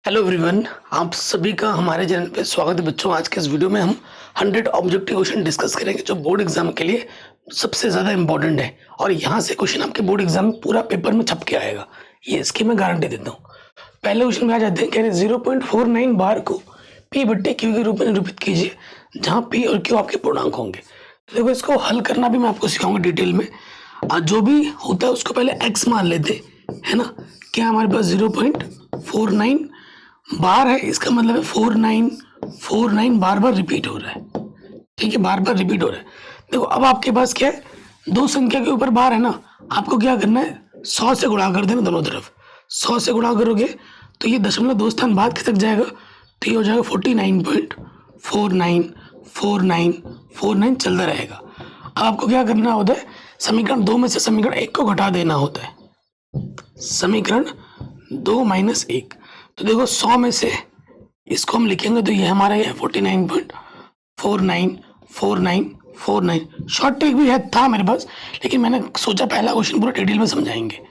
Hello everyone, आप सभी का हमारे चैनल पे स्वागत है बच्चों। आज के इस वीडियो में हम 100 ऑब्जेक्टिव क्वेश्चन डिस्कस करेंगे जो बोर्ड एग्जाम के लिए सबसे ज़्यादा इंपॉर्टेंट है और यहाँ से क्वेश्चन आपके बोर्ड एग्जाम में पूरा पेपर में छप के आएगा, ये इसकी मैं गारंटी देता हूँ। पहले क्वेश्चन में आ जाते हैं, कह रहे 0.49 बार को पी बट्टे क्यू के रूप में निरूपित कीजिए जहाँ पी और क्यू आपके पूर्णांक होंगे। तो देखो, इसको हल करना भी मैं आपको सिखाऊंगा डिटेल में। आज जो भी होता है उसको पहले एक्स मान लेते है ना। क्या हमारे पास 0.49 बार है, इसका मतलब है 4949 बार बार रिपीट हो रहा है। ठीक है, बार बार रिपीट हो रहा है। देखो, अब आपके पास क्या है, दो संख्या के ऊपर बार है ना, आपको क्या करना है, 100 से गुणा कर देना दोनों तरफ। 100 से गुणा करोगे तो ये दशमलव दो स्थान बाद खिसक जाएगा, तो ये हो जाएगा 49.494949 चलता रहेगा। अब आपको क्या करना होता है, समीकरण 2 में से समीकरण 1 को घटा देना होता है। समीकरण 2 माइनस 1, तो देखो 100 में से इसको हम लिखेंगे तो ये हमारा ये 49.494949। शॉर्ट ट्रिक भी है था मेरे पास, लेकिन मैंने सोचा पहला क्वेश्चन पूरा डिटेल में समझाएंगे।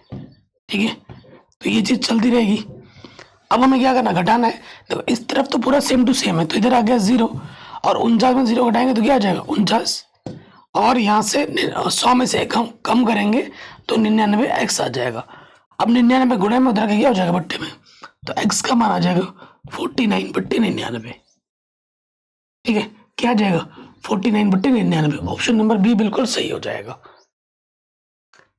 ठीक है, तो ये चीज़ चलती रहेगी। अब हमें क्या करना, घटाना है। देखो, इस तरफ तो पूरा सेम टू सेम है, तो इधर आ गया 0 और 49 में 0 घटाएंगे तो क्या आ जाएगा 49, और यहाँ से 100 में से कम करेंगे तो 99x आ जाएगा। अब 99 गुणे में उधर के क्या हो जाएगा बट्टे में, तो x का मान आ जाएगा 49/99। ठीक है, क्या आ जाएगा 49/99। ऑप्शन नंबर बी बिल्कुल सही हो जाएगा।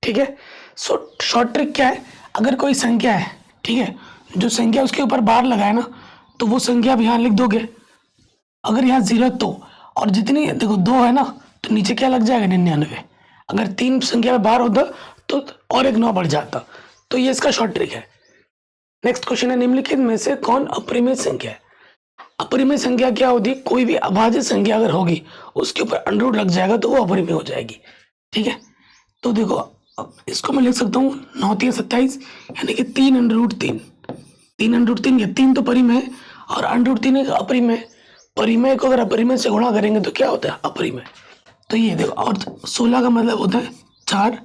ठीक है, सो शॉर्ट ट्रिक क्या है, अगर कोई संख्या है, ठीक है, जो संख्या उसके ऊपर बार लगाए ना, तो वो संख्या आप यहाँ लिख दोगे। अगर यहाँ 0 तो, और जितनी देखो 2 है ना, तो नीचे क्या लग जाएगा 99। अगर 3 संख्या में बार होता तो और एक 9 बढ़ जाता। तो ये इसका शॉर्ट ट्रिक है। नेक्स्ट क्वेश्चन है, निम्नलिखित में से कौन अपरिमेय संख्या है। अपरिमेय संख्या क्या होती है, कोई भी अभाज्य संख्या अगर होगी उसके ऊपर अंडर रूट लग जाएगा तो वो अपरिमेय हो जाएगी। ठीक है, तो देखो अब इसको मैं लिख सकता हूँ 9 3 27, यानी कि 3√3। 3√3 या 3 तो परिमेय है और √3 एक अपरिमेय। परिमेय को अगर अपरिमेय से गुणा करेंगे तो क्या होता है अपरिमेय। तो ये देखो, और 16 का मतलब होता है 4,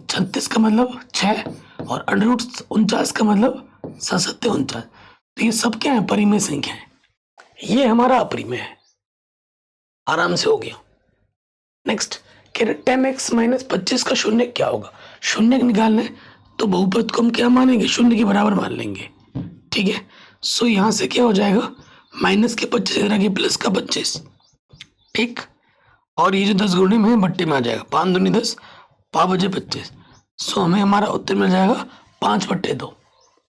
36 का मतलब 6 और √49 का मतलब 7 49। तो ये सब क्या है, परिमेय संख्या है। ये हमारा अपरिमेय है, आराम से हो गया। नेक्स्ट, कह रहे 10x माइनस 25 का शून्य क्या होगा। शून्य निकालना है तो बहुपद को हम क्या मानेंगे, शून्य के बराबर मान लेंगे। ठीक है, सो यहाँ से क्या हो जाएगा, माइनस के 25 इधर आगे प्लस का 25। ठीक, और ये जो 10 गुणे में बट्टे में आ जाएगा, 5 दूनी 10, 5 बजे 25। सो हमें हमारा उत्तर मिल जाएगा 5/2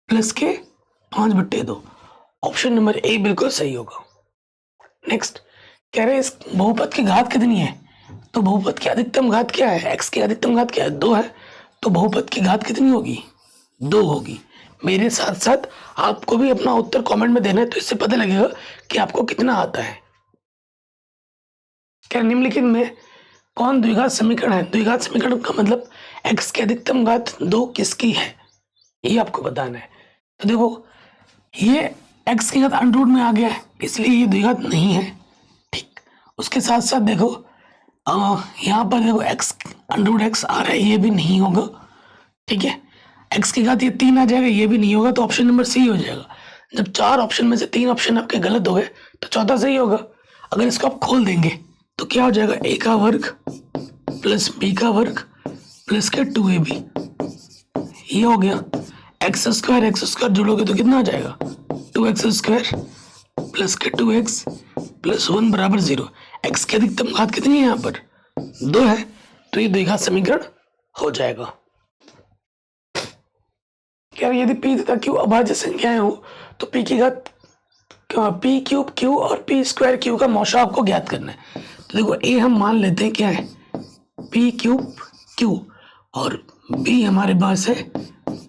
प्लस के 5/2। ऑप्शन नंबर ए बिल्कुल सही होगा। नेक्स्ट, कह रहे इस बहुपद की घात कितनी है, तो बहुपद की अधिकतम घात क्या है, एक्स की अधिकतम घात क्या है 2 है, तो बहुपद की घात कितनी होगी 2 होगी। मेरे साथ साथ आपको भी अपना उत्तर कमेंट में देना है, तो इससे पता लगेगा कि आपको कितना आता है। क्या निम्नलिखित में कौन द्विघात समीकरण है। द्विघात समीकरण का मतलब x की अधिकतम घात 2 किसकी है, ये आपको बताना है। तो देखो, ये x की घात अंडर रूट में आ गया है, इसलिए ये द्विघात नहीं है। ठीक, उसके साथ साथ देखो यहाँ पर देखो x √x आ रहा है, ये भी नहीं होगा। ठीक है, x की घात ये 3 आ जाएगा, ये भी नहीं होगा, तो ऑप्शन नंबर सी हो जाएगा। जब 4 ऑप्शन में से 3 ऑप्शन आपके गलत हो गए तो चौथा सही होगा। अगर इसको आप खोल देंगे तो क्या हो जाएगा, a का वर्ग प्लस b का वर्ग प्लस के 2ab, ये हो गया। x² जोड़ोगे तो कितना आ जाएगा 2x² प्लस के 2x प्लस 1 बराबर 0। x की अधिकतम घात कितनी है, यहाँ पर 2 है, तो ये द्विघात समीकरण हो जाएगा। क्या यदि p तथा q अभाज्य संख्याएं हो तो p की घात p³ q और p² q का मौशा आपको ज्ञात करना है। तो देखो, a हम मान लेते हैं क्या है p³ q और b हमारे पास है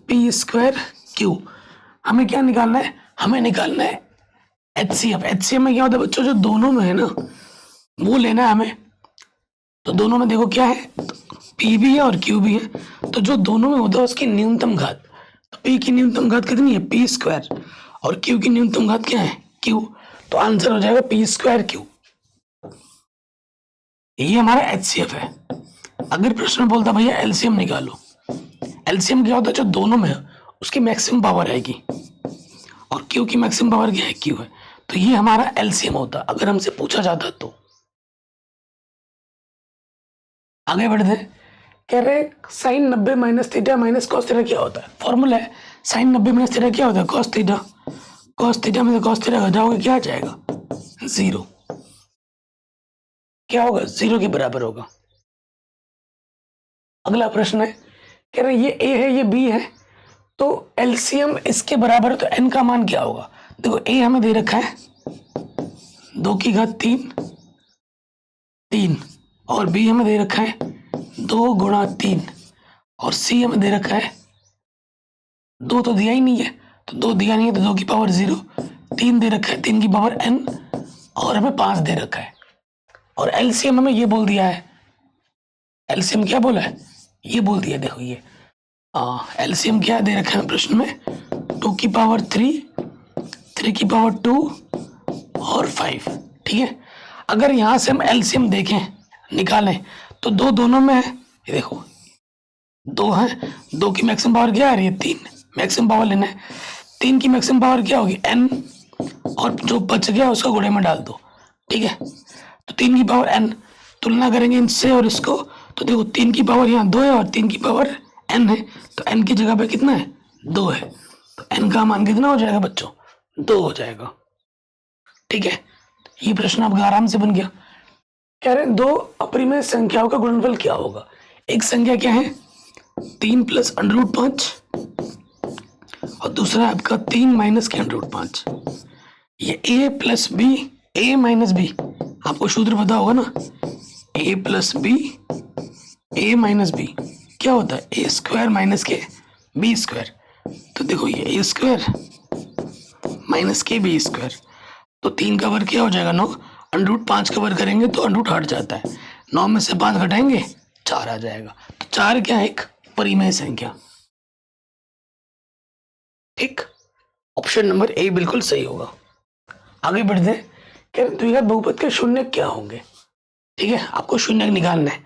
p² q। हमें क्या निकालना है, हमें निकालना है HCF। HCF में क्या होता है बच्चों, जो दोनों में है ना वो लेना है हमें। तो दोनों में देखो क्या है, P भी है और Q भी है, तो जो दोनों में होता है उसकी न्यूनतम घात। तो P की न्यूनतम घात कितनी है p² और Q की न्यूनतम घात क्या है Q। तो आंसर हो जाएगा p² Q। ये हमारा HCF है। अगर प्रश्न में बोलता भैया LCM निकालो, LCM क्या होता है, जो दोनों में है उसकी मैक्सिमम पावर आएगी। और क्यू की मैक्सिमम पावर क्या है, क्यू है। तो ये हमारा एलसीएम होता अगर हमसे पूछा जाता तो। आगे बढ़ते हैं, कह रहे sine 90 minus theta minus cos theta क्या होता है। फॉर्मूला है साइन 90 माइनस थीटा क्या होता है, कॉस थीटा। कॉस थीटा में से कॉस थीटा घटाओगे क्या आ जाएगा, 0। क्या होगा, 0 के बराबर होगा। अगला प्रश्न है, कह रहे ये ए है ये बी है, तो एलसीएम इसके बराबर है तो एन का मान क्या होगा। देखो ए हमें दे रखा है 2 की घात 3 और बी हमें दे रखा है 2 गुणा 3 और सी हमें दे रखा है 2 तो दिया ही नहीं है, तो 2 दिया नहीं है तो 2 की पावर 0, 3 दे रखा है 3 की पावर n और हमें 5 दे रखा है। और एलसीएम हमें ये बोल दिया है, एलसीएम क्या बोला है, ये बोल दिया। देखो ये एलसीएम क्या दे रखा है प्रश्न में, 2 की पावर 3, 3 की पावर 2 और 5। ठीक है, अगर यहाँ से हम एलसीएम देखें निकालें तो दो दोनों में है, ये देखो 2 है, 2 की मैक्सिमम पावर क्या आ रही है, 3। मैक्सिमम पावर लेना है, 3 की मैक्सिमम पावर क्या होगी, n, और जो बच गया उसको गुणे में डाल दो। ठीक है, तो 3 की पावर n, तुलना करेंगे इनसे और इसको, तो देखो 3 की पावर यहाँ 2 है और 3 की पावर n है, तो n की जगह पे कितना है, 2 है, तो n का मान कितना हो जाएगा बच्चों, 2 हो जाएगा। ठीक है, ये प्रश्न आपका आराम से बन गया। कह रहे हैं दो अपरिमेय संख्याओं का गुणनफल क्या होगा। एक संख्या क्या है 3 प्लस √5 और दूसरा आपका 3 माइनस के √5। ये a plus B, a minus B, आपको सूत्र पता होगा ना, a plus B, a minus B क्या होता है, a स्क्वायर माइनस के बी स्क्वायर। तो देखो ये a स्क्वायर माइनस के बी स्क्वायर, तो 3 का वर्ग क्या हो जाएगा 9, √5 का वर्ग करेंगे तो √ हट जाता है, 9 में से 5 घटाएंगे 4 आ जाएगा। तो 4 क्या है, एक परिमेय संख्या। ठीक, ऑप्शन नंबर ए बिल्कुल सही होगा। आगे बढ़ते हैं, क्या द्विघात बहुपद के शून्य क्या होंगे। ठीक है, आपको शून्य निकालना है।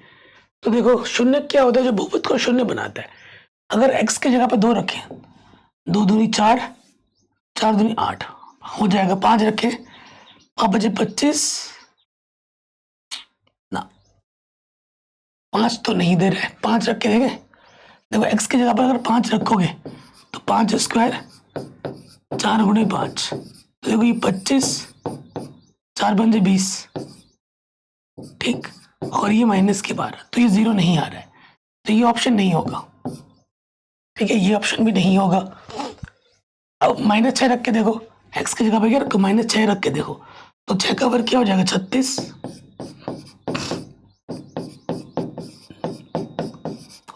तो देखो शून्य क्या होता है, जो बहुपद को शून्य बनाता है। अगर x की जगह पर 2 रखें, 2 दूनी 4, 4 दूनी 8 हो जाएगा, 5 रखें, 5 बचे 25 ना, 5 तो नहीं दे रहे, 5 रख के देंगे। देखो x की जगह पर अगर 5 रखोगे तो 5 स्क्वायर 4 गुणे 5, तो देखो ये 25, 4 पंजे 20। ठीक, और ये माइनस के 12, तो ये 0 नहीं आ रहा है, तो ये ऑप्शन नहीं होगा। ठीक है, ये ऑप्शन भी नहीं होगा। अब -6 रख के देखो, x की जगह पे क्या रखो, -6 रख के देखो, तो 6 का वर्ग क्या हो जाएगा 36।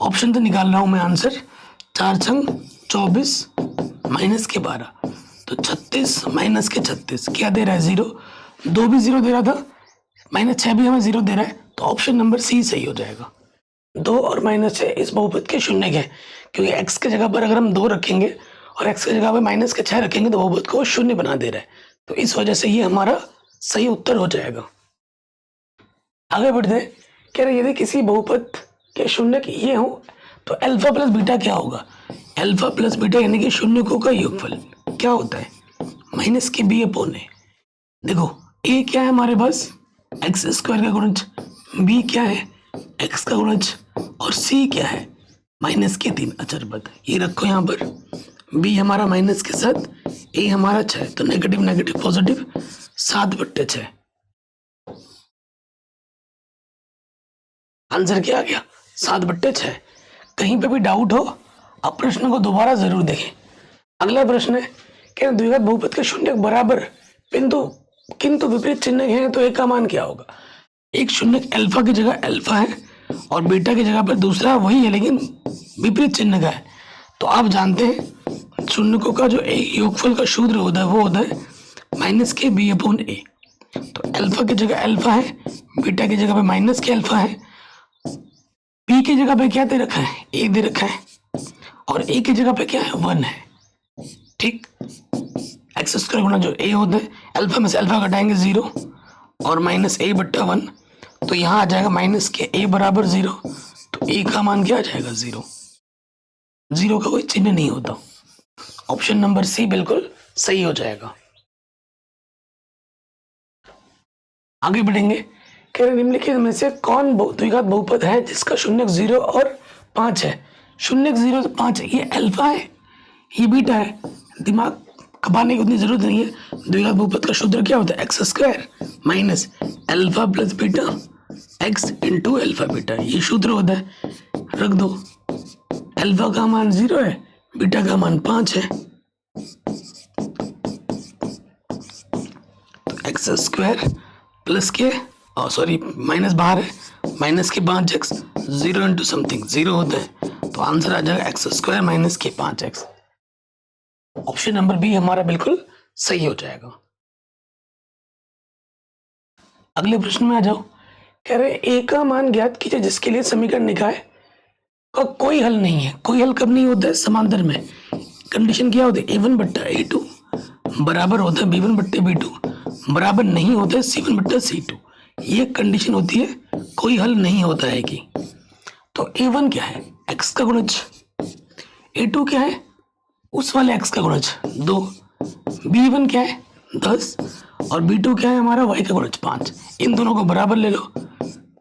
ऑप्शन तो निकाल रहा हूं मैं आंसर, 4 छंग 24 माइनस के 12, तो 36 माइनस के 36 क्या दे रहा है 0, 2 भी 0 दे रहा था, -6 भी हमें 0 दे रहा है, तो ऑप्शन नंबर सी सही हो जाएगा। 2 और -6 इस बहुपद के शून्य है, क्योंकि x की जगह पर अगर हम 2 रखेंगे और x की जगह पर -6 रखेंगे तो बहुपद को शून्य बना दे रहा है, तो इस वजह से ये हमारा सही उत्तर हो जाएगा। आगे बढ़ते हैं, कह रहे यदि किसी बहुपद के शून्य ये हो तो अल्फा प्लस बीटा क्या होगा। अल्फा प्लस बीटा यानी कि शून्यकों का योगफल क्या होता है, -b/a। देखो a क्या है हमारे पास, x स्क्वायर का गुणज, b क्या है x का गुणज, और c क्या है -3 अचर पद। ये रखो यहाँ पर, b हमारा माइनस के साथ, a हमारा 6, तो नेगेटिव नेगेटिव पॉजिटिव 7/6। आंसर क्या आ गया 7/6। कहीं पे भी डाउट हो आप प्रश्न को दोबारा जरूर देखें। अगला प्रश्न है कि द्विघात बहुपद के शून्य बराबर किंतु विपरीत चिन्ह है तो एक का मान क्या होगा। एक शून्य अल्फा की जगह अल्फा है और बीटा की जगह पर दूसरा वही है लेकिन विपरीत चिन्ह का है। तो आप जानते हैं शून्यकों का जो योगफल का सूत्र होता है वो होता है -kb/a। तो अल्फा की जगह अल्फा है, बीटा की जगह पे -k अल्फा है, बी की जगह पे क्या दे रखा है, ए दे रखा है, और ए की जगह पे क्या है 1 है। ठीक, एक्स स्क्वायर गुना जो ए होता है, अल्फा में से अल्फा घटाएंगे 0 और -a/1, तो यहाँ आ जाएगा -ka बराबर 0, तो ए का मान क्या आ जाएगा 0। 0 का कोई चिन्ह नहीं होता। ऑप्शन नंबर सी बिल्कुल सही हो जाएगा। आगे बढ़ेंगे। कह रहे निम्नलिखित में से कौन द्विघात बहुपद है जिसका शून्यक 0 और 5 है। शून्यक 0 से 5 है, ये अल्फा है, ये बीटा है। दिमाग खपाने की उतनी जरूरत नहीं है। द्विघात बहुपद का सूत्र क्या होता है? X square minus alpha plus beta x into alpha beta, ये सूत्र होता है। रख दो, अल्फा का मान 0 है, बीटा का मान 5 है, तो एक्स स्क्वायर प्लस के सॉरी माइनस बाहर है, माइनस के 5x, 0 इंटू समथिंग 0 होता है, तो आंसर आ जाएगा एक्स स्क्वायर माइनस के 5x। ऑप्शन नंबर बी हमारा बिल्कुल सही हो जाएगा। अगले प्रश्न में आ जाओ। कह रहे ए का मान ज्ञात कीजिए जिसके लिए समीकरण निकाय का कोई हल नहीं है। कोई हल कब नहीं होता है? समांतर में। कंडीशन क्या होती है? a1 बट्टा a2 बराबर होता है b1 बट्टे b2 बराबर नहीं होता है c1 बट्टा c2। ये कंडीशन होती है, कोई हल नहीं होता है कि। तो a1 क्या है? x का गुणज। a2 क्या है? उस वाले x का गुणज 2। b1 क्या है? 10 और b2 क्या है हमारा? y का गुणज 5। इन दोनों को बराबर ले लो,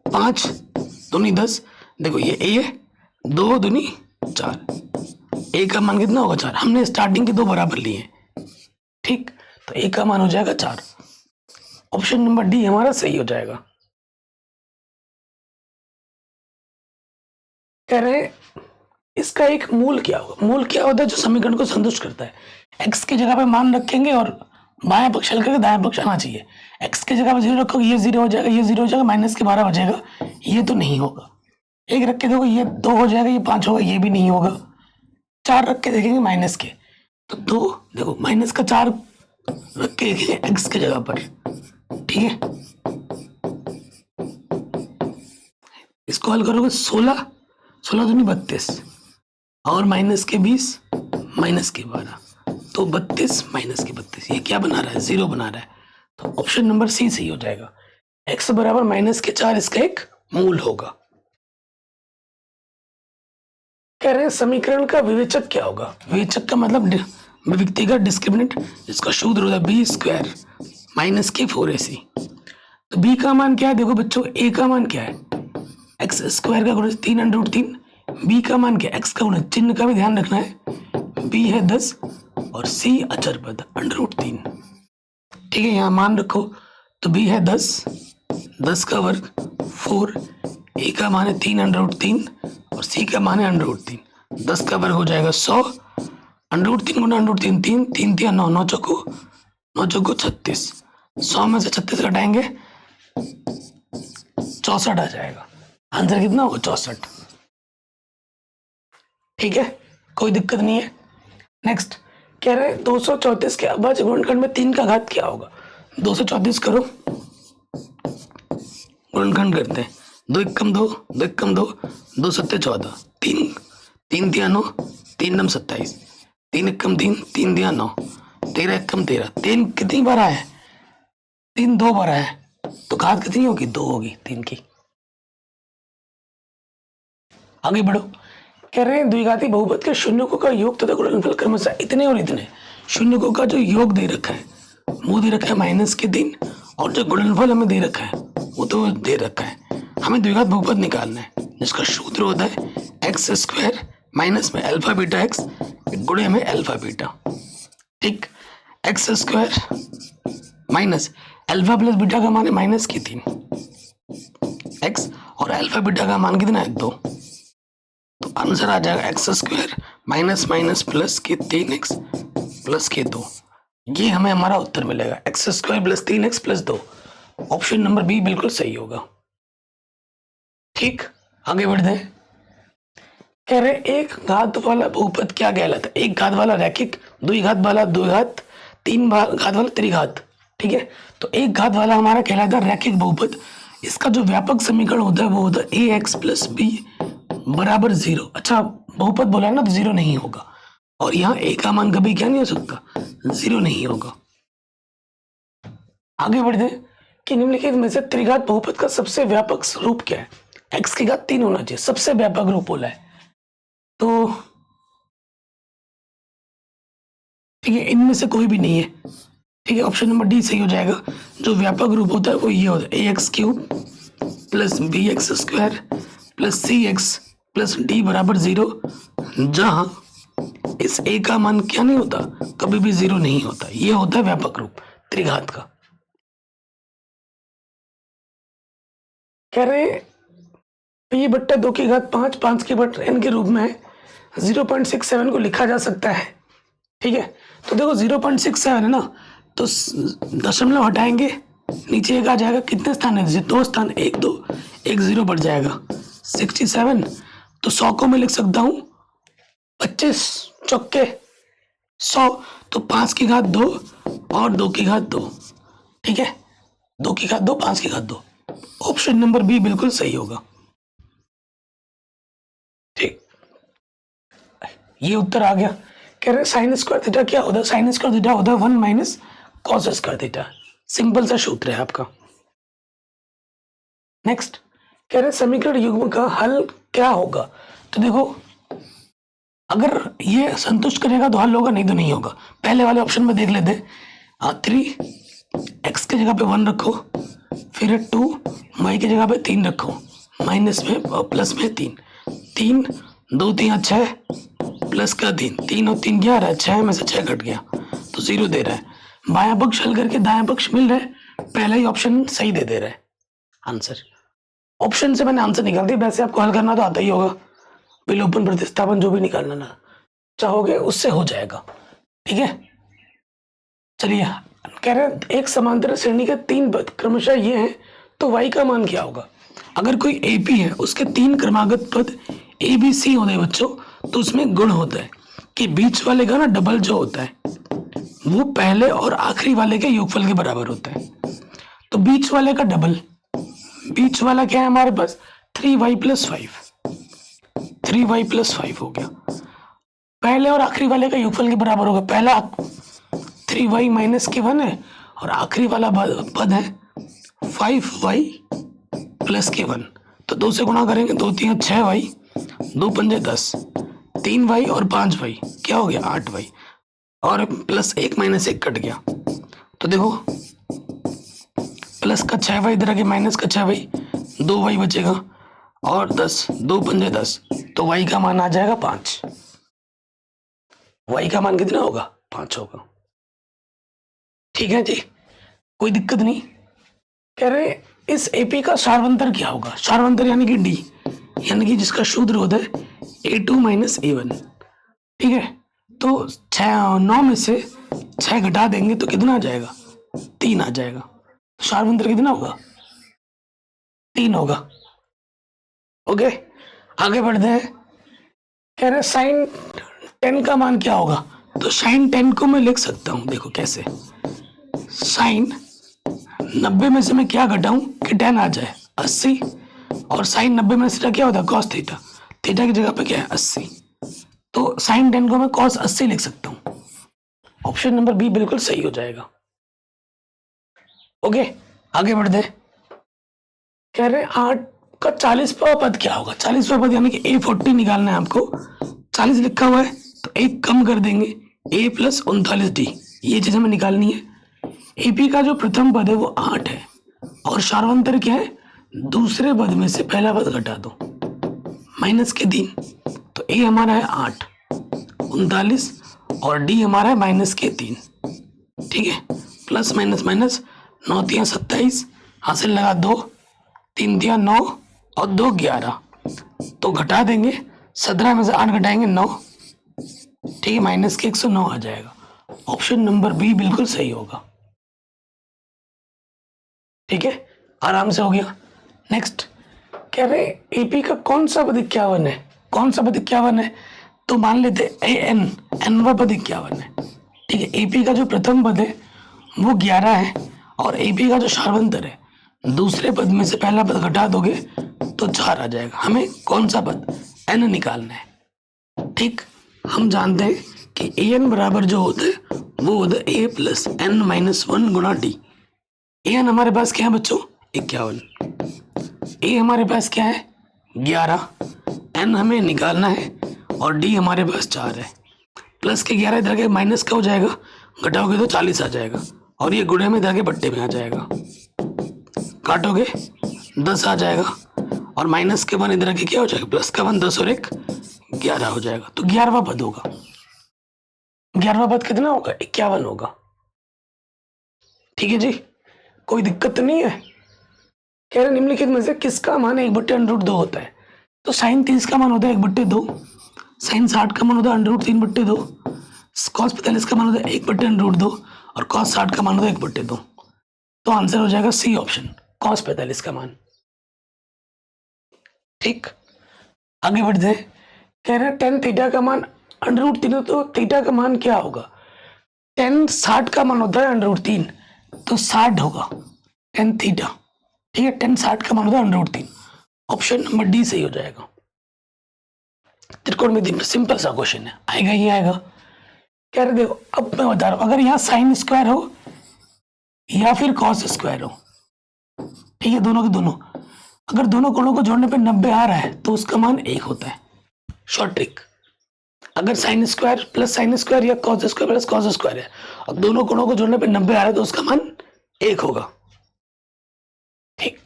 5 दूनी 10। देखो ये a है, 2 दूनी 4, a का मान कितना होगा? 4। हमने स्टार्टिंग के दो बराबर लिए हैं, ठीक, तो a का मान हो जाएगा 4। ऑप्शन नंबर डी हमारा सही हो जाएगा। कह रहे हैं इसका एक मूल क्या होगा? मूल क्या होता है? जो समीकरण को संतुष्ट करता है। x की जगह पे मान रखेंगे और बाएं पक्ष हल करके दाएं पक्ष आना चाहिए। x की जगह पे 0 रखोगे, ये 0 हो जाएगा, ये 0 हो जाएगा, माइनस के 12 बचेगा, ये तो नहीं होगा। 1 रख के देखो, ये 2 हो जाएगा, ये 5 होगा, ये भी नहीं होगा। 4 रख के देखेंगे माइनस के, तो 2 देखो माइनस का 4 रख के देखेंगे x की जगह पर, ठीक है। इसको हल करोगे 16 दूनी 32 और माइनस के 20 माइनस के 12, तो 32 माइनस के 32, ये क्या बना रहा है? 0 बना रहा है, तो ऑप्शन नंबर सी सही हो जाएगा। x बराबर माइनस के 4 इसका एक मूल होगा। कह रहे हैं समीकरण का विवेचक क्या होगा? विवेचक का मतलब व्यक्तिगत डिस्क्रिमिनेंट, जिसका सूत्र होता है बी स्क्वायर माइनस के 4ac। तो b का मान क्या है? देखो बच्चों, a का मान क्या है? एक्स स्क्वायर का गुणज 3√3। b का मान क्या? x का गुणज, चिन्ह का भी ध्यान रखना है, b है 10 और c अचर पद √3, ठीक है, यहाँ मान रखो। तो b है 10, 10 का वर्ग 4, a का मान है 3√3 और c का मान है √3। 10 का वर्ग हो जाएगा 100, √3 गुना √3 3, 3 3 9, 9 चौको 36। 100 में से 36 घटाएंगे 64 आ जाएगा। आंसर कितना होगा? 64, ठीक है, कोई दिक्कत नहीं है। नेक्स्ट कह रहे हैं 234 के अभाज्य गुणनखंड में 3 का घात क्या होगा? 234 करो, गुणनखंड करते हैं। 2 एकम 2, 2 एकम 2, 2 सत्ते 14, 3 3 दिया 9, 3 नम 27, 3 एकम 3, 3 दिया 9, 13 एकम 13। 3 कितनी बार आया है? 3 2 बार आया है, तो घात कितनी होगी? 2 होगी 3 की। आगे बढ़ो। कह रहे हैं द्विघाती बहुपद के शून्यकों का योग तथा गुणनफल क्रमशः इतने और इतने। शून्यकों का जो योग दे रखा है वो दे रखा है -3, और जो गुणनफल हमें दे रखा है वो तो दे रखा है। हमें द्विघात बहुपद निकालना है, जिसका सूत्र होता है एक्स स्क्वायर माइनस में अल्फा बीटा एक्स गुणे में अल्फा बीटा, ठीक। X square minus alpha plus beta का मान है -3 एक्स और अल्फा बीटा का मान कितना है? 2। तो आंसर आ जाएगा x square minus minus plus के 3x प्लस के 2। ये हमें हमारा उत्तर मिलेगा, x square plus 3x plus 2। Option number B बिल्कुल सही होगा, ठीक। आगे बढ़ते हैं। कह रहे एक घात वाला बहुपद क्या कहलाता है? एक घात वाला रैखिक, द्विघात वाला द्विघात, तीन घात वाला त्रिघात, ठीक है। तो एक घात वाला हमारा कहलाता है रैखिक बहुपद। इसका जो व्यापक समीकरण होता है वो होता है ax प्लस बी बराबर 0। अच्छा, बहुपद बोला है ना, तो 0 नहीं होगा, और यहाँ a का मान कभी क्या नहीं हो सकता? 0 नहीं होगा। आगे बढ़ते कि निम्नलिखित में से त्रिघात बहुपद का सबसे व्यापक रूप क्या है? x की घात 3 होना चाहिए, सबसे व्यापक रूप बोला है। तो ठीक है, इनमें से कोई भी नहीं है। ठीक है, ऑप्शन नंबर डी सही हो जाएगा। जो व्यापक रूप होता है वो ये होता है a x cube plus b x square plus c x plus d बराबर 0, जहाँ इस ए का मान क्या नहीं होता, कभी भी 0 नहीं होता। ये होता है व्यापक रूप त्रिघात का। कह रहे ये बट्टा 2 की घात 5 5 की बट्टा n के रूप में 0.67 को लिखा जा सकता है। ठीक है, तो देखो 0.67 है ना, तो दशमलव हटाएंगे, नीचे एक आ जाएगा। कितने स्थान है? 2 स्थान, 1 2 1 0 बढ़ जाएगा 67। तो 100 को मैं लिख सकता हूँ 25 चौके 100, तो 5 की घात 2 और 2 की घात 2। ठीक है, 2 की घात 2 5 की घात 2। ऑप्शन नंबर बी बिल्कुल सही होगा। ठीक, ये उत्तर आ गया। कह रहे साइन स्क्वायर थीटा क्या होता है? साइन स्क्वायर थीटा होता है 1 minus cos square theta. Simple सा सूत्र है आपका। नेक्स्ट, कह रहे समीकरण युग्म का हल क्या होगा? तो देखो, अगर ये संतुष्ट करेगा तो हल होगा, नहीं तो नहीं होगा। पहले वाले ऑप्शन में देख लेते हैं। 3 एक्स की जगह पे 1 रखो, फिर 2 वाई की जगह पे 3 रखो, माइनस में और प्लस में 3 3 2 3 6 प्लस का 3 3 और 3 11, 6 में से 6 घट गया तो 0 दे रहा है। बायां पक्ष हल करके दायां पक्ष मिल रहा है, पहला ही ऑप्शन सही दे दे रहा है आंसर। ऑप्शन से मैंने आंसर निकाल दिया। वैसे आपको हल करना तो आता ही होगा, विलोपन प्रतिस्थापन जो भी निकालना ना चाहोगे उससे हो जाएगा। ठीक है, चलिए। कह रहे एक समांतर श्रेणी के 3 पद क्रमशः ये हैं, तो y का मान क्या होगा? अगर कोई AP है, उसके 3 क्रमागत पद ABC होते हैं बच्चों, तो उसमें गुण होता है कि बीच वाले का ना डबल जो होता है वो पहले और आखिरी वाले के योगफल के बराबर होता है। तो बीच वाले का डबल, बीच वाला क्या है हमारे पास? 3y + 5, 3y + 5 हो गया। पहले और आखिरी वाले का योगफल के बराबर होगा। पहला 3y - k1 है और आखिरी वाला पद है 5y + k1। तो 2 से गुणा करेंगे, 2 3 6y, 2 पंजे 10, 3y और 5y क्या हो गया? 8y, और प्लस 1 - 1 कट गया। तो देखो, प्लस का 6y इधर आके माइनस का 6y, 2y बचेगा और 10, 2 पंजे 10, तो y का मान आ जाएगा 5। y का मान कितना होगा? 5 होगा। ठीक है जी, कोई दिक्कत नहीं। कह रहे इस AP का सार्वंतर क्या होगा? सार्वंतर यानी कि D, यानी कि जिसका शूद्र होता है A2 - A1। ठीक है, तो 9 में से 6 घटा देंगे तो कितना आ जाएगा? 3 आ जाएगा। सार्वंतर कितना होगा? 3 होगा। ओके, आगे बढ़ते हैं। कह रहे साइन 10 का मान क्या होगा? तो साइन 10 को मैं लिख सकता हूं, देखो कैसे। साइन 90 में से मैं क्या घटाऊं कि 10 आ जाए? 80। और साइन 90 में से क्या होता है? Cos theta. थीटा की जगह पे क्या है? 80। तो साइन 10 को मैं कॉस 80 लिख सकता हूं। ऑप्शन नंबर बी बिल्कुल सही हो जाएगा। ओके, आगे बढ़ते हैं। कह रहे 8 का 40वां पद क्या होगा? 40वां पद यानी कि A40 निकालना है आपको। 40 लिखा हुआ है तो एक कम कर देंगे, A + 39D, ये चीज हमें निकालनी है। AP का जो प्रथम पद है वो 8 है और सार्वंतर क्या है? दूसरे पद में से पहला पद घटा दो, माइनस के 3। तो A हमारा है 8 39 और D हमारा है -3। ठीक है, प्लस माइनस माइनस, 9 3 27, हासिल लगा 2, 3 3 9 और 2 11, तो घटा देंगे 17 में से 8 घटाएंगे 9। ठीक है, माइनस के 109 आ जाएगा। ऑप्शन नंबर बी बिल्कुल सही होगा। ठीक है, आराम से हो गया। नेक्स्ट, कह रहे AP का कौन सा पद 51 है? कौन सा पद 51 है? तो मान लेते AN, nवा पद 51 है। ठीक है, AP का जो प्रथम पद है वो 11 है और AP का जो सार्वंतर है दूसरे पद में से पहला पद घटा दोगे तो 4 आ जाएगा। हमें कौन सा पद? n निकालना है। ठीक, हम जानते हैं कि AN बराबर जो होता है वो होता है A + n - 1 × D। AN हमारे पास क्या है बच्चों? 51। A हमारे पास क्या है? 11। n हमें निकालना है और D हमारे पास 4 है। प्लस के 11 इधर के माइनस का हो जाएगा, घटाओगे तो 40 आ जाएगा, और ये गुणे में इधर के बट्टे में आ जाएगा, काटोगे 10 आ जाएगा, और माइनस के 1 इधर के क्या हो जाएगा, प्लस का 1 10 और 1 11 हो जाएगा। तो 11वां पद होगा। 11वां पद कितना होगा, 51 होगा। ठीक है जी, कोई दिक्कत नहीं है। कह रहे निम्नलिखित में से किसका मान 1/√2 होता है। तो साइन 30 का मान होता है 1/2, साइन 60 का मान होता है √3/2, कॉस 45 का मान होता है 1/√2, और कॉस 60 का मान होता है 1/2। तो आंसर हो जाएगा सी ऑप्शन, कॉस 45 का मान। ठीक, आगे बढ़ते हैं। कह रहे tan थीटा का मान √3, तो थीटा का मान क्या होगा। tan 60 का मान होता है √3, तो 60 होगा tan थीटा। ठीक है, tan 60 का मान होता है √3। ऑप्शन नंबर डी सही हो जाएगा। त्रिकोणमिति में सिंपल सा क्वेश्चन है, आएगा ही आएगा। कह रहे देखो, अब मैं बता रहा हूं, अगर यहाँ साइन स्क्वायर हो या फिर कॉस स्क्वायर हो, ठीक है, दोनों के दोनों, अगर दोनों कोणों को जोड़ने पे 90 आ रहा है तो उसका मान 1 होता है। शॉर्ट ट्रिक, अगर sine square plus sine square या cos square plus cos square है और दोनों कोणों को जोड़ने पे 90 आ रहा है तो उसका मान 1 होगा। ठीक,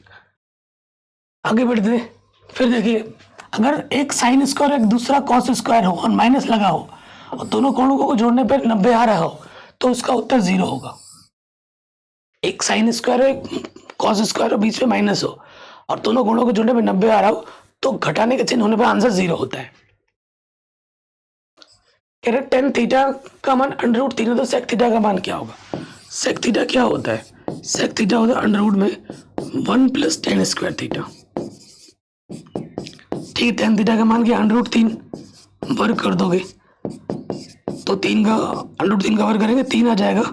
आगे बढ़ते हैं। फिर देखिए, अगर एक साइन स्क्वायर एक दूसरा कॉस स्क्वायर हो और माइनस लगा हो और दोनों कोणों को जोड़ने पे 90 आ रहा हो तो उसका उत्तर 0 होगा। एक साइन स्क्वायर एक कॉस स्क्वायर हो, बीच में माइनस हो और दोनों कोणों को जोड़ने पे 90 आ रहा हो तो घटाने के चिन्ह होने पर आंसर 0 होता है। कह रहे tan थीटा का मान √3 है तो sec थीटा का मान क्या होगा। sec थीटा क्या होता है, sec थीटा होता है अंडर रूट में 1 + tan स्क्वायर थीटा। ठीक है, tan थीटा का मान क्या, √3 वर्ग कर दोगे तो 3 का √3 का वर्ग करेंगे 3 आ जाएगा,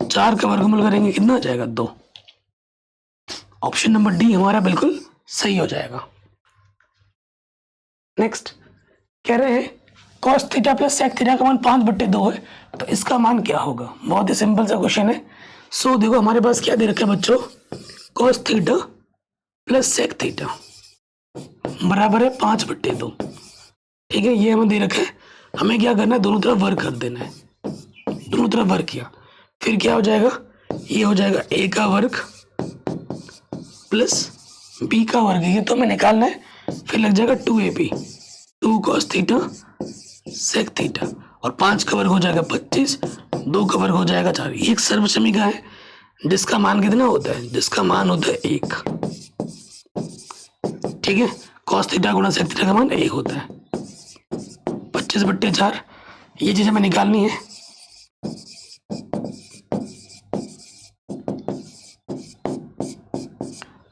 4 का वर्गमूल करेंगे कितना आ जाएगा 2। ऑप्शन नंबर डी हमारा बिल्कुल सही हो जाएगा। नेक्स्ट कह रहे हैं cos theta plus sec theta का मान 5/2 है तो इसका मान क्या होगा। बहुत ही सिंपल सा क्वेश्चन है। सो देखो हमारे पास क्या दे रखा है बच्चों, cos theta plus sec theta बराबर है 5/2। ठीक है, ये हमें दे रखा है, हमें क्या करना है, दोनों तरफ वर्ग कर देना है। दोनों तरफ वर्ग किया फिर क्या हो जाएगा, ये हो जाएगा a का वर्ग प्लस b का वर्ग, ये तो हमें निकालना है। फिर लग जाएगा 2ab 2 cos theta sec theta, और 5 का वर्ग हो जाएगा 25, 2 का वर्ग हो जाएगा 4। ये एक सर्वसमीका है जिसका मान कितना होता है, जिसका मान होता है 1। ठीक है, cos थीटा गुणा sec थीटा का मान 1 होता है। 25/4 ये चीज हमें निकालनी है।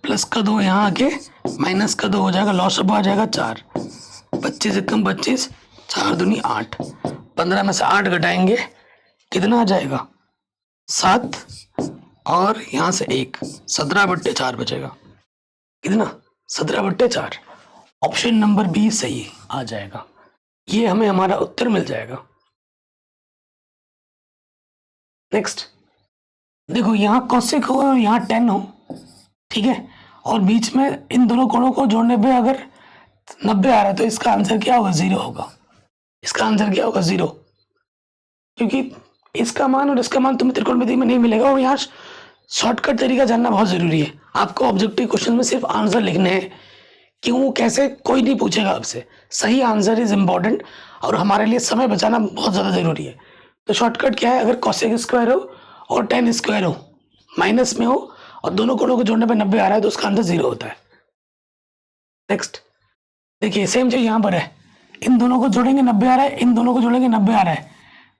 प्लस का 2 यहाँ आके माइनस का 2 हो जाएगा, लॉस अब आ जाएगा 4। 25 से कम 25, 4 दूनी 8, 15 में से 8 घटाएंगे कितना आ जाएगा 7, और यहाँ से 1, 17/4 बचेगा। कितना, 17/4। ऑप्शन नंबर बी सही आ जाएगा, ये हमें हमारा उत्तर मिल जाएगा। नेक्स्ट देखो, यहाँ कोसेक हो और यहाँ tan हो, ठीक है, और बीच में इन दोनों कोणों को जोड़ने पे अगर 90 आ रहा है तो इसका आंसर क्या होगा, 0 होगा। इसका आंसर क्या होगा, 0, क्योंकि इसका मान और इसका मान तुम्हें त्रिकोणमिति में नहीं मिलेगा। और यहाँ शॉर्टकट तरीका जानना बहुत जरूरी है। आपको ऑब्जेक्टिव क्वेश्चन में सिर्फ आंसर लिखने हैं, क्यों कैसे कोई नहीं पूछेगा आपसे। सही आंसर इज इम्पोर्टेंट और हमारे लिए समय बचाना बहुत ज़्यादा जरूरी है। तो शॉर्टकट क्या है, अगर कोसेक स्क्वायर हो और tan स्क्वायर हो माइनस में हो और दोनों कोणों को जोड़ने पर 90 आ रहा है तो उसका आंसर 0 होता है। नेक्स्ट देखिए, सेम चीज यहाँ पर है, इन दोनों को जोड़ेंगे 90 आ रहा है, इन दोनों को जोड़ेंगे 90 आ रहा है,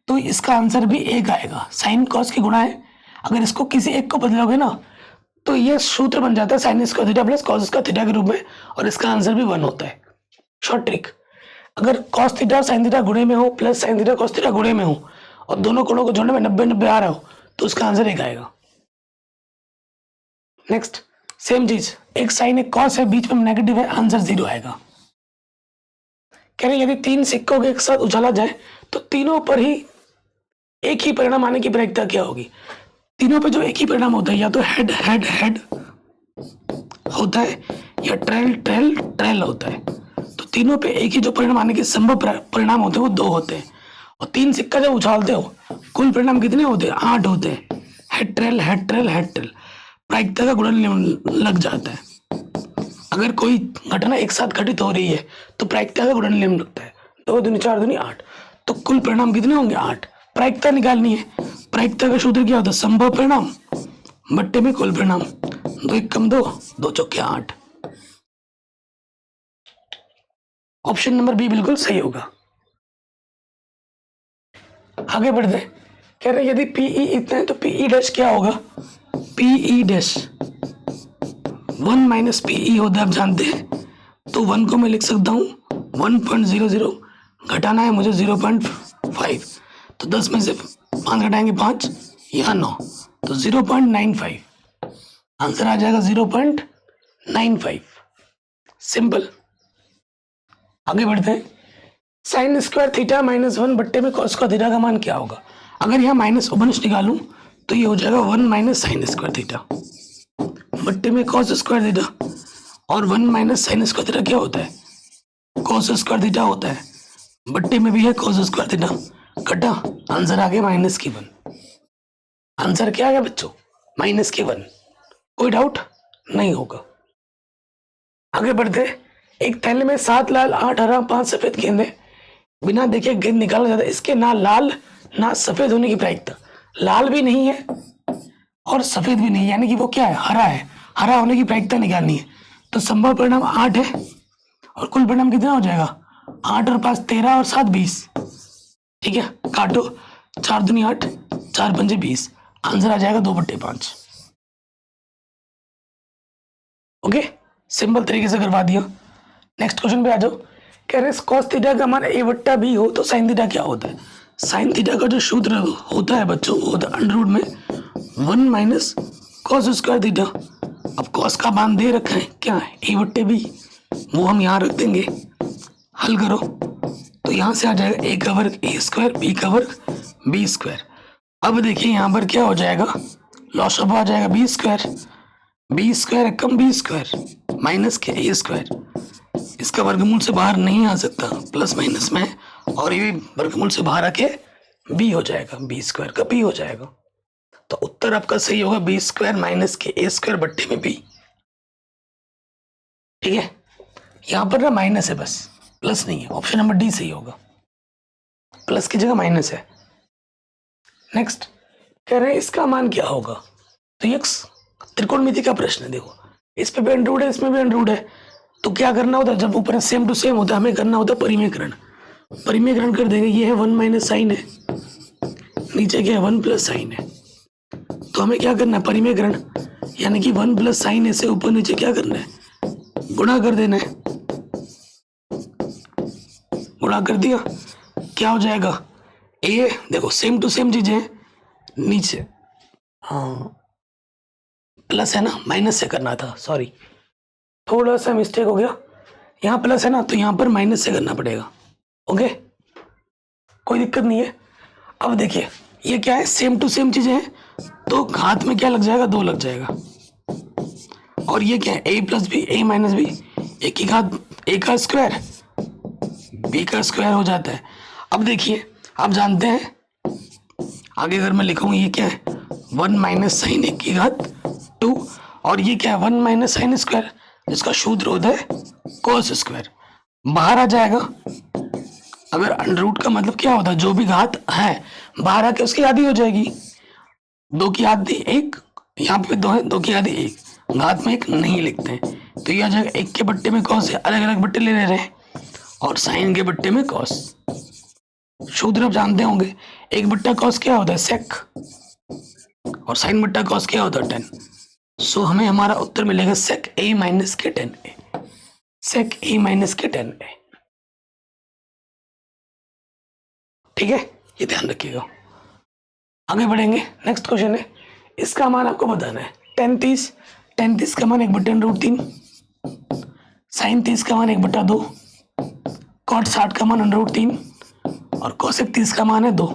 तो इसका आंसर भी 1 आएगा। साइन कॉस की गुणा है, अगर इसको किसी एक को बदलोगे ना तो ये सूत्र बन जाता है sine square theta plus cos square theta के रूप में, और इसका आंसर भी 1 होता है। शॉर्ट ट्रिक, अगर कॉस थीटा साइन थीटा गुणे में हो plus sine theta cos theta गुणे में हो और दोनों कोणों को जोड़ने में 90 आ रहा हो तो उसका आंसर 1 आएगा। नेक्स्ट सेम चीज, एक साइन एक कॉस है, बीच में नेगेटिव है, आंसर 0 आएगा। कह रहे यदि 3 सिक्कों के एक साथ उछाला जाए तो तीनों पर ही एक ही परिणाम आने की प्रायिकता क्या होगी। तीनों पे जो एक ही परिणाम होता है, या तो हेड हेड हेड होता है या ट्रेल ट्रेल ट्रेल होता है। तो तीनों पे एक ही जो परिणाम आने के संभव परिणाम होते हैं वो 2 होते हैं, और 3 सिक्का जब उछालते हो कुल परिणाम कितने होते हैं? 8 होते हैं। हेट्रेल हेट्रेल हेट्रेल, प्रायिकता का गुणन नियम लग जाता है। अगर कोई घटना एक साथ घटित हो रही है तो प्रायिकता का गुणन नियम लगता है। 2 दूनी 4 दूनी 8, तो कुल परिणाम कितने होंगे? 8। प्रायिकता निकालनी है। प्रायिकता का सूत्र क्या होता है? संभव परिणाम बट्टे में कुल परिणाम। 2 1 कम 2, 2 चौके 8। ऑप्शन नंबर बी बिल्कुल सही होगा। आगे बढ़ते कह रहे यदि पीई इतना है तो पीई डैश क्या होगा? पीई डैश 1 माइनस पीई होता है, आप जानते हैं। तो 1 को मैं लिख सकता हूँ 1.00, घटाना है मुझे 0.5, तो 10 में से 5 घटाएंगे 5, यहाँ 9, तो 0.95, आंसर आ जाएगा 0.95। सिंपल। आगे बढ़ते हैं। साइन स्क्वायर थीटा -1 बट्टे में कॉस स्क्वायर थीटा का मान क्या होगा? अगर यहाँ -1 निकालूं तो ये हो जाएगा 1 माइनस साइन स्क्वायर थीटा बट्टे में कॉस स्क्वायर थीटा, और 1 माइनस साइन स्क्वायर थीटा क्या होता है? कॉस स्क्वायर थीटा होता है। बट्टे में भी है कॉस स्क्वायर थीटा, घटा, आंसर आ गया -1। आंसर क्या आ गया बच्चों? -1। कोई डाउट नहीं होगा। आगे बढ़ते, एक थैले में 7 लाल 8 हरा 5 सफेद गेंद है। बिना देखे गेंद निकाला जाता है, इसके ना लाल ना सफेद होने की प्रायिकता। लाल भी नहीं है और सफेद भी नहीं है, यानी कि वो क्या है? हरा है। हरा होने की प्रायिकता निकालनी है, तो संभव परिणाम 8 है और कुल परिणाम कितना हो जाएगा? 8 और 5 13 और 7 20। ठीक है, काटो, 4 दूनी 8, 4 पंजे 20, आंसर आ जाएगा 2/5। ओके, सिंपल तरीके से करवा दिया। नेक्स्ट क्वेश्चन पे आ जाओ। कह रहे कॉस थीटा का मान a/b हो तो साइन थीटा क्या होता है? साइन थीटा का जो सूत्र होता है बच्चों, वो होता है अंडर रूट में 1 माइनस कॉस स्क्वायर थीटा। अब कॉस का मान दे रखा है, क्या है? a/b, वो हम यहाँ रख देंगे। हल करो तो यहाँ से आ जाएगा a का वर्ग a स्क्वायर, b का वर्ग b स्क्वायर। अब देखिए यहाँ पर क्या हो जाएगा? लॉस ऑफ आ जाएगा b स्क्वायर कम b स्क्वायर माइनस के a स्क्वायर। इसका वर्गमूल से बाहर नहीं आ सकता, प्लस माइनस में, और ये वर्गमूल से बाहर आके b हो जाएगा, b स्क्वायर का b हो जाएगा। तो उत्तर आपका सही होगा b स्क्वायर माइनस के a स्क्वायर बट्टे में b। ठीक है, यहाँ पर ना माइनस है बस, प्लस नहीं है। ऑप्शन नंबर डी सही होगा, प्लस की जगह माइनस है। नेक्स्ट कह रहे हैं इसका मान क्या होगा? तो ये त्रिकोणमिति का प्रश्न है। देखो, इस पे भी अंडरवुड है, इसमें भी अंडरवुड है, तो क्या करना होता है? जब ऊपर सेम टू सेम होता है, हमें करना होता है परिमेयकरण। परिमेयकरण कर देंगे। ये है 1 माइनस साइन है, नीचे क्या है? 1 प्लस साइन है। तो हमें क्या करना है? परिमेयकरण, यानी कि 1 प्लस साइन है से ऊपर नीचे क्या करना है? गुणा कर देना है। गुणा कर दिया, क्या हो जाएगा? ए, देखो सेम टू सेम चीजें हैं, नीचे हाँ प्लस है ना, माइनस से करना था, सॉरी थोड़ा सा मिस्टेक हो गया। यहाँ प्लस है ना, तो यहाँ पर माइनस से करना पड़ेगा। ओके, कोई दिक्कत नहीं है। अब देखिए ये क्या है? सेम टू सेम चीजें हैं, तो घात में क्या लग जाएगा? 2 लग जाएगा। और ये क्या है? a plus B, a minus b, a की घात a का स्क्वायर b का स्क्वायर हो जाता है। अब देखिए, आप जानते हैं आगे अगर मैं लिखूँ, ये क्या है? 1 माइनस साइन ए की घात 2, और ये क्या है? 1 माइनस साइन स्क्वायर, जिसका सूत्र होता है कोस स्क्वायर। बाहर आ जाएगा। अगर अंडर रूट का मतलब क्या होता है? जो भी घात है बाहर आके उसकी आधी हो जाएगी। 2 की आधी 1, यहाँ पे 2 है, 2 की आधी 1, घात में 1 नहीं लिखते हैं, तो ये आ जाएगा 1 के बट्टे में कॉस है, अलग अलग बट्टे ले रहे हैं, और साइन के बट्टे में कॉस। सूत्र आप जानते होंगे, 1 बट्टा कॉस क्या होता है? सेक, और साइन बट्टा कॉस क्या होता है? टेन। सो हमें हमारा उत्तर मिलेगा सेक a माइनस के 10a, सेक a माइनस के 10a। ठीक है, ये ध्यान रखिएगा। आगे बढ़ेंगे। नेक्स्ट क्वेश्चन है, इसका मान आपको बताना है। tan 30 का मान 1/√3, साइन 30 का मान 1/2, कॉट 60 का मान √3, और कोसेक 30 का मान है 2।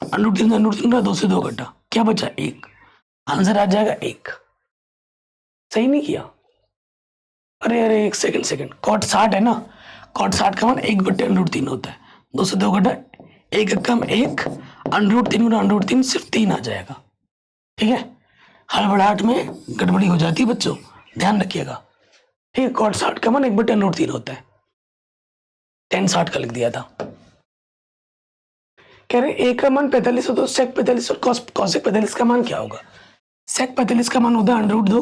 √3 का 2 से 2 घटा, क्या बचा? 1। आंसर आ जाएगा 1। सही नहीं किया? अरे अरे, एक सेकंड, कॉट 60 है ना, कॉट 60 का मान 1/√3 होता है, 2 से 2 घटा एक कम एक, √3 गुना √3 सिर्फ 3 आ जाएगा। ठीक है, हड़बड़ाहट में गड़बड़ी हो जाती है बच्चों, ध्यान रखिएगा। ठीक है, cot 60 का मान 1/√3 होता है, tan 60 का लिख दिया था। कह रहे ए का मान 45 हो तो sec 45 और cosec 45 का मान क्या होगा? sec 45 का मान होता है √2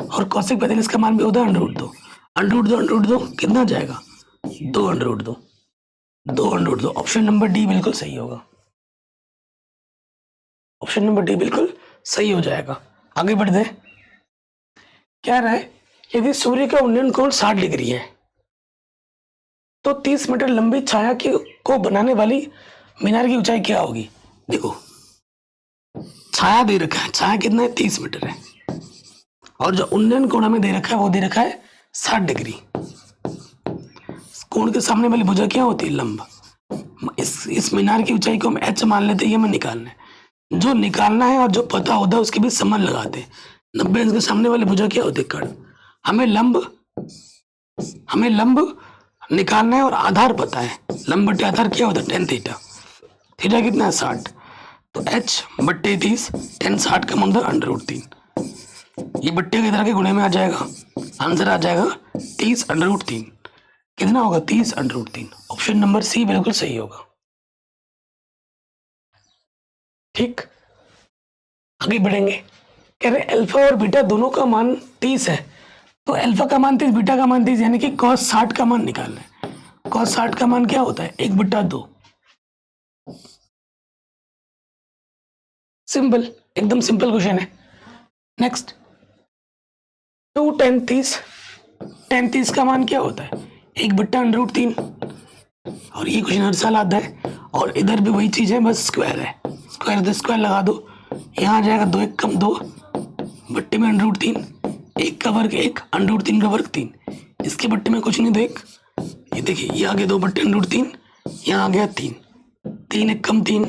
और cosec 45 का मान भी होता है √2। √2 कितना जाएगा? 2 √2। ऑप्शन नंबर डी बिल्कुल सही होगा, ऑप्शन नंबर डी बिल्कुल सही हो जाएगा। आगे बढ़ते हैं। क्या रहा है, यदि सूर्य का उन्नयन कोण 60 डिग्री है तो 30 मीटर लंबी छाया को बनाने वाली मीनार की ऊंचाई क्या होगी? देखो छाया दे रखा है, छाया कितना है? 30 मीटर है, और जो उन्नयन कोण हमें दे रखा है वो दे रखा है 60 डिग्री। कोण के सामने वाली भुजा क्या होती है? लंब। इस मीनार की ऊंचाई को हम h मान लेते हैं, ये हमें निकालना है। जो निकालना है और जो पता होता है उसके बीच संबंध लगाते हैं। 90 अंश के सामने वाली भुजा क्या होती है? कर्ण। हमें लंब निकालना है और आधार पता है, लंब बटे आधार क्या होता है? tan theta. थीटा कितना है? 60। तो h/30 tan 60 का मान होता है √3। ये बट्टे की तरह के गुणे में आ जाएगा, आंसर आ जाएगा 30/3। कितना होगा? 30/3। ऑप्शन नंबर सी बिल्कुल सही होगा। ठीक, आगे बढ़ेंगे। कह रहे अल्फा और बीटा दोनों का मान 30 है, तो अल्फा का मान 30, बीटा का मान 30, यानी कि cos 60 का मान निकालना है। cos 60 का मान क्या होता है? 1/2। सिंपल, एकदम सिंपल क्वेश्चन है। नेक्स्ट, 2 tan 30, tan 30 का मान क्या होता है? 1/√3। और ये क्वेश्चन हर साल आता है, और इधर भी वही चीज है, बस स्क्वायर है। स्क्वायर तो स्क्वायर लगा दो, यहाँ आ जाएगा 2 1 कम 2 बट्टे में √3, 1 का वर्ग 1, √3 का वर्ग 3। इसके बट्टे में कुछ नहीं, तो 1। ये देखिए, ये आगे 2 बट्टे √3, यहाँ आ गया 3, 3 1 कम 3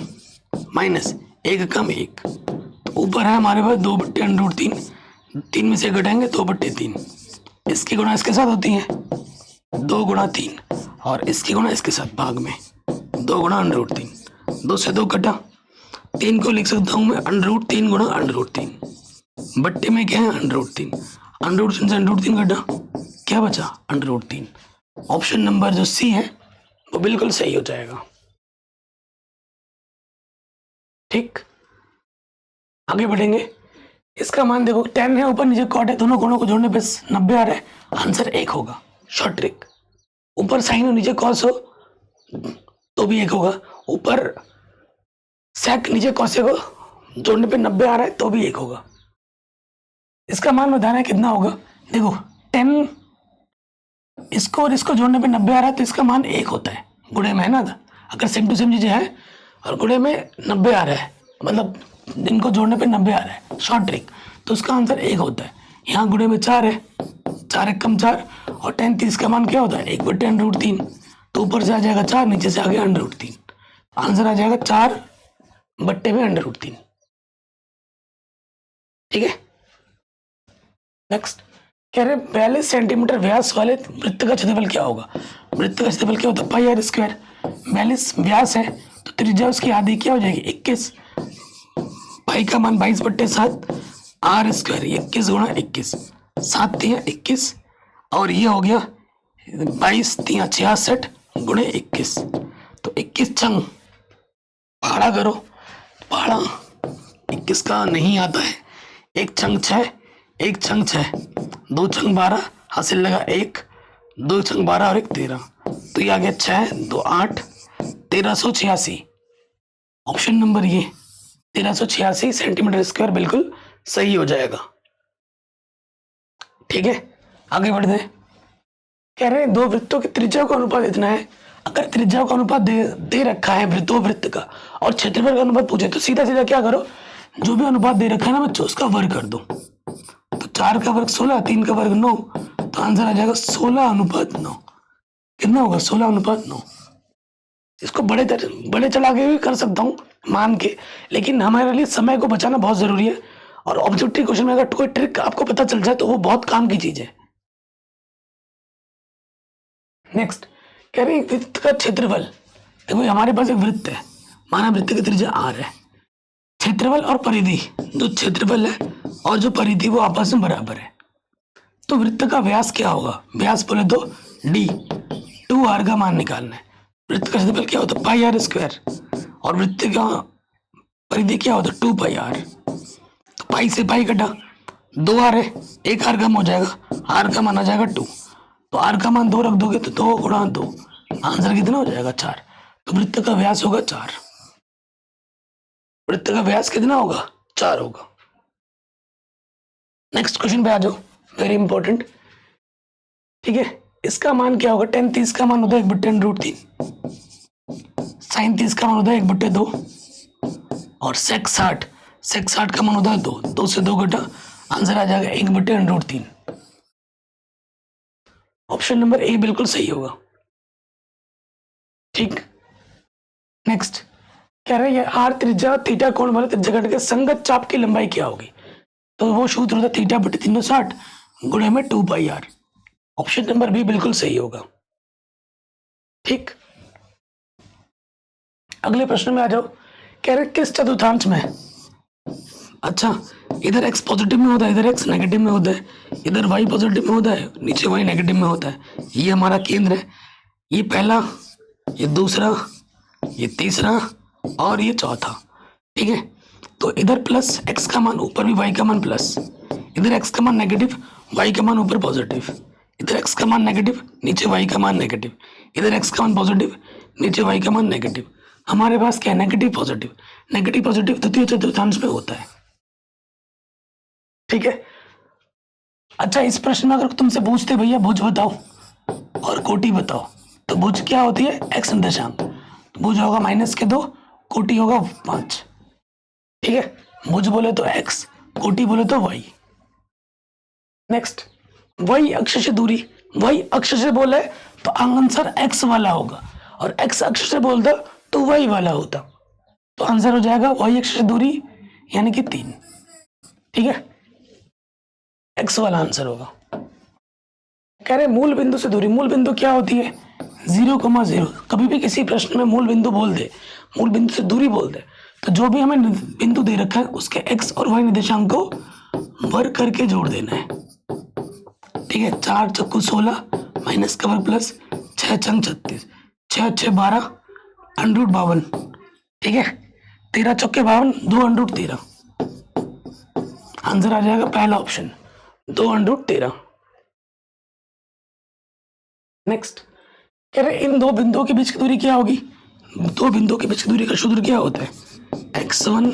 माइनस 1 कम 1, तो ऊपर है हमारे पास 2 बट्टे √3, 3 में से घटाएंगे 2 बट्टे 3। इसकी गुणा इसके साथ होती है 2 गुणा 3, और इसकी गुणा इसके साथ भाग में 2 गुणा √3। 2 से 2 कटा, 3 को लिख सकता हूँ मैं √3 गुणा √3। बट्टे में क्या है? √3। √3 से √3 कटा, क्या बचा? √3। ऑप्शन नंबर जो सी है वो बिल्कुल सही हो जाएगा। ठीक, आगे बढ़ेंगे। इसका मान देखो, tan है ऊपर नीचे cot है, दोनों कोणों को जोड़ने पे 90 आ रहा है, आंसर 1 होगा। शॉर्ट ट्रिक, ऊपर साइन हो नीचे cos हो तो भी 1 होगा, ऊपर sec नीचे cos को जोड़ने पे 90 आ रहा है तो भी 1 होगा। इसका मान बताना है कितना होगा। देखो 10 इसको और इसको जोड़ने पे 90 आ रहा है तो इसका मान 1 होता है, गुणे में है ना। अगर सेम टू सेम चीजें है और गुणे में 90 आ रहा है, मतलब इनको जोड़ने पे 90 आ रहा है, शॉर्ट ट्रिक, तो उसका आंसर 1 होता है। यहाँ गुणे में 4 है, 4 1 कम 4, और tan 30 का मान क्या होता है? 1/√3। तो ऊपर से आ जाएगा 4, नीचे से आ गया √3, आंसर आ जाएगा 4 बट्टे में √3। ठीक है, नेक्स्ट कह रहे 42 सेंटीमीटर व्यास वाले वृत्त का क्षेत्रफल क्या होगा? वृत्त का क्षेत्रफल क्या होता है? πr²। 42 व्यास है तो त्रिज्या उसकी आधी क्या हो जाएगी? 21। पाई का मान 22/7, r², 21 गुणा 21, 7 3 21, और ये हो गया 22 3 66 गुणे 21, तो 21 छंग पहाड़ा करो, पहाड़ा 21 का नहीं आता है। 1 छंग 6, 1 छंग 6, 2 छंग 12, हासिल लगा 1, 2 छंग 12 और 1 13, तो ये आ गया 6 2 8, 1386। ऑप्शन नंबर ये 1386 सेंटीमीटर स्क्वायर बिल्कुल सही हो जाएगा। ठीक है, आगे बढ़ते हैं। कह रहे हैं 2 वृत्तों की त्रिज्या का अनुपात इतना है। अगर त्रिज्या का अनुपात दे रखा है 2 वृत्त का, और क्षेत्रफल का अनुपात पूछे, तो सीधा सीधा क्या करो, जो भी अनुपात दे रखा है ना बच्चों, उसका वर्ग कर दो। तो 4 का वर्ग 16, 3 का वर्ग 9, तो आंसर आ जाएगा 16/9। कितना होगा? 16/9। इसको बड़े चढ़ा के भी कर सकता हूँ मान के, लेकिन हमारे लिए समय को बचाना बहुत जरूरी है, और ऑब्जेक्टिव क्वेश्चन में अगर कोई ट्रिक आपको पता चल जाए तो वो बहुत काम की चीज है। नेक्स्ट कह रहे हैं वृत्त का क्षेत्रफल देखो हमारे पास एक वृत्त है, माना वृत्त की त्रिज्या r है, क्षेत्रफल और परिधि, जो क्षेत्रफल है और जो परिधि वो आपस में बराबर है, तो वृत्त का व्यास क्या होगा? व्यास बोले तो d, 2r का मान निकालना है। वृत्त का क्षेत्रफल क्या होता है? पाई आर स्क्वायर, और वृत्त का परिधि क्या होता है? 2 पाई आर। तो पाई से पाई कटा, 2r है, एक r कम हो जाएगा, r का मान आ जाएगा 2, तो r का मान 2 रख दोगे तो 2 गुणा 2, आंसर कितना हो जाएगा? 4। तो वृत्त का व्यास होगा 4। वृत्त का व्यास कितना होगा? 4 होगा। नेक्स्ट क्वेश्चन पे आ जाओ, वेरी इंपॉर्टेंट। ठीक है, इसका मान क्या होगा? tan 30 का मान होता है 1/√3, sin 30 का मान होता है 1/2, और sec 60 का मान होता है 2, 2 से 2 घटा, आंसर आ जाएगा 1/√3। ऑप्शन नंबर ए बिल्कुल सही होगा। ठीक, नेक्स्ट कह रहे हैं आर त्रिज्या थीटा कोण वाले त्रिज्याखंड के संगत चाप की लंबाई क्या होगी? तो वो सूत्र होता है θ/360 गुणे में 2 पाई आर। ऑप्शन नंबर बी बिल्कुल सही होगा। ठीक, अगले प्रश्न में आ जाओ। कह रहे किस चतुर्थांश में? अच्छा, इधर x पॉजिटिव में होता है, इधर x नेगेटिव में होता है, इधर y पॉजिटिव में होता है, नीचे y नेगेटिव में होता है। ये हमारा केंद्र है, ये पहला, ये दूसरा, ये तीसरा और ये चौथा। ठीक है, तो इधर प्लस x का मान, ऊपर भी y का मान प्लस, इधर x का मान नेगेटिव, y का मान ऊपर पॉजिटिव, इधर x का मान नेगेटिव, नीचे y का मान नेगेटिव, इधर x का मान पॉजिटिव, नीचे y का मान नेगेटिव। हमारे पास क्या है? नेगेटिव पॉजिटिव द्वितीय चतुर्थांश में होता है। ठीक है, अच्छा इस प्रश्न में अगर तुमसे पूछते भैया भुज बताओ और कोटि बताओ, तो भुज क्या होती है? x निर्देशांक, तो भुज होगा -2, कोटि होगा 5। ठीक है, भुज बोले तो x, कोटि बोले तो y। नेक्स्ट, y अक्ष से दूरी, y अक्ष से बोले तो आंसर x वाला होगा, और x अक्ष से बोलता तो y वाला होता, तो आंसर हो जाएगा y अक्ष से दूरी यानी कि 3। ठीक है, x वाला आंसर होगा। कह रहे मूल बिंदु से दूरी, मूल बिंदु क्या होती है? 0,0। कभी भी किसी प्रश्न में मूल बिंदु बोल दे, मूल बिंदु से दूरी बोल दे, तो जो भी हमें बिंदु दे रखा है उसके x और y निर्देशांक को वर्ग करके जोड़ देना है। ठीक है, 4 चक्कू 16 माइनस का वर्ग प्लस 6 चंग 36, 6 6 12 √52। ठीक है, 13 चौके 52, 2 √13, आंसर आ जाएगा पहला ऑप्शन 2 √13। नेक्स्ट, कह रहे इन दो बिंदुओं के बीच की दूरी क्या होगी? दो बिंदुओं के बीच की दूरी का सूत्र क्या होता है? x1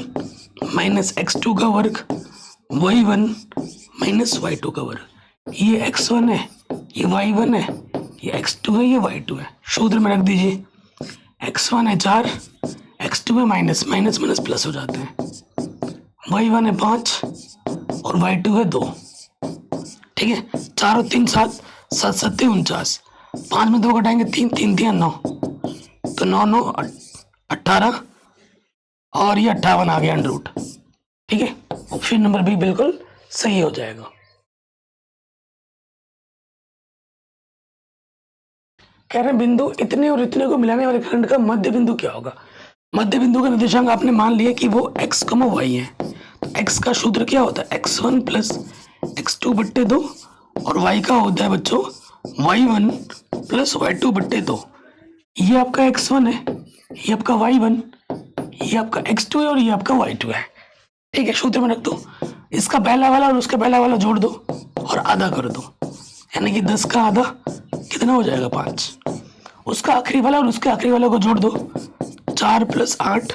माइनस x2 का वर्ग, y1 माइनस y2 का वर्ग। ये x1 है, ये y1 है, ये x2 है, ये y2 है। सूत्र में रख दीजिए, x1 है 4, x2 है माइनस माइनस प्लस हो जाते हैं, y1 है 5 और y2 है 2। ठीक है, 4 और 3 7, 7 7 49, 5 में 2 घटाएंगे 3, 3 3 9, तो 9 9 18 और ये 58 आ गया √ ठीक है, ऑप्शन नंबर बी बिल्कुल सही हो जाएगा। कह रहे बिंदु इतने और इतने को मिलाने वाले खंड का मध्य बिंदु क्या होगा? मध्य बिंदु का निर्देशांक आपने मान लिया कि वो x, y है, तो x का सूत्र क्या होता है? x1 प्लस x2/2 और y का होता है बच्चों y1 प्लस y2/2। ये आपका x1 है, ये आपका y1, ये आपका x2 है और ये आपका y2 है। ठीक है, सूत्र में रख दो, इसका पहला वाला और उसका पहला वाला जोड़ दो और आधा कर दो, यानी कि 10 का आधा कितना हो जाएगा? 5। उसका आखिरी वाला और उसके आखिरी वाले को जोड़ दो, 4 + 8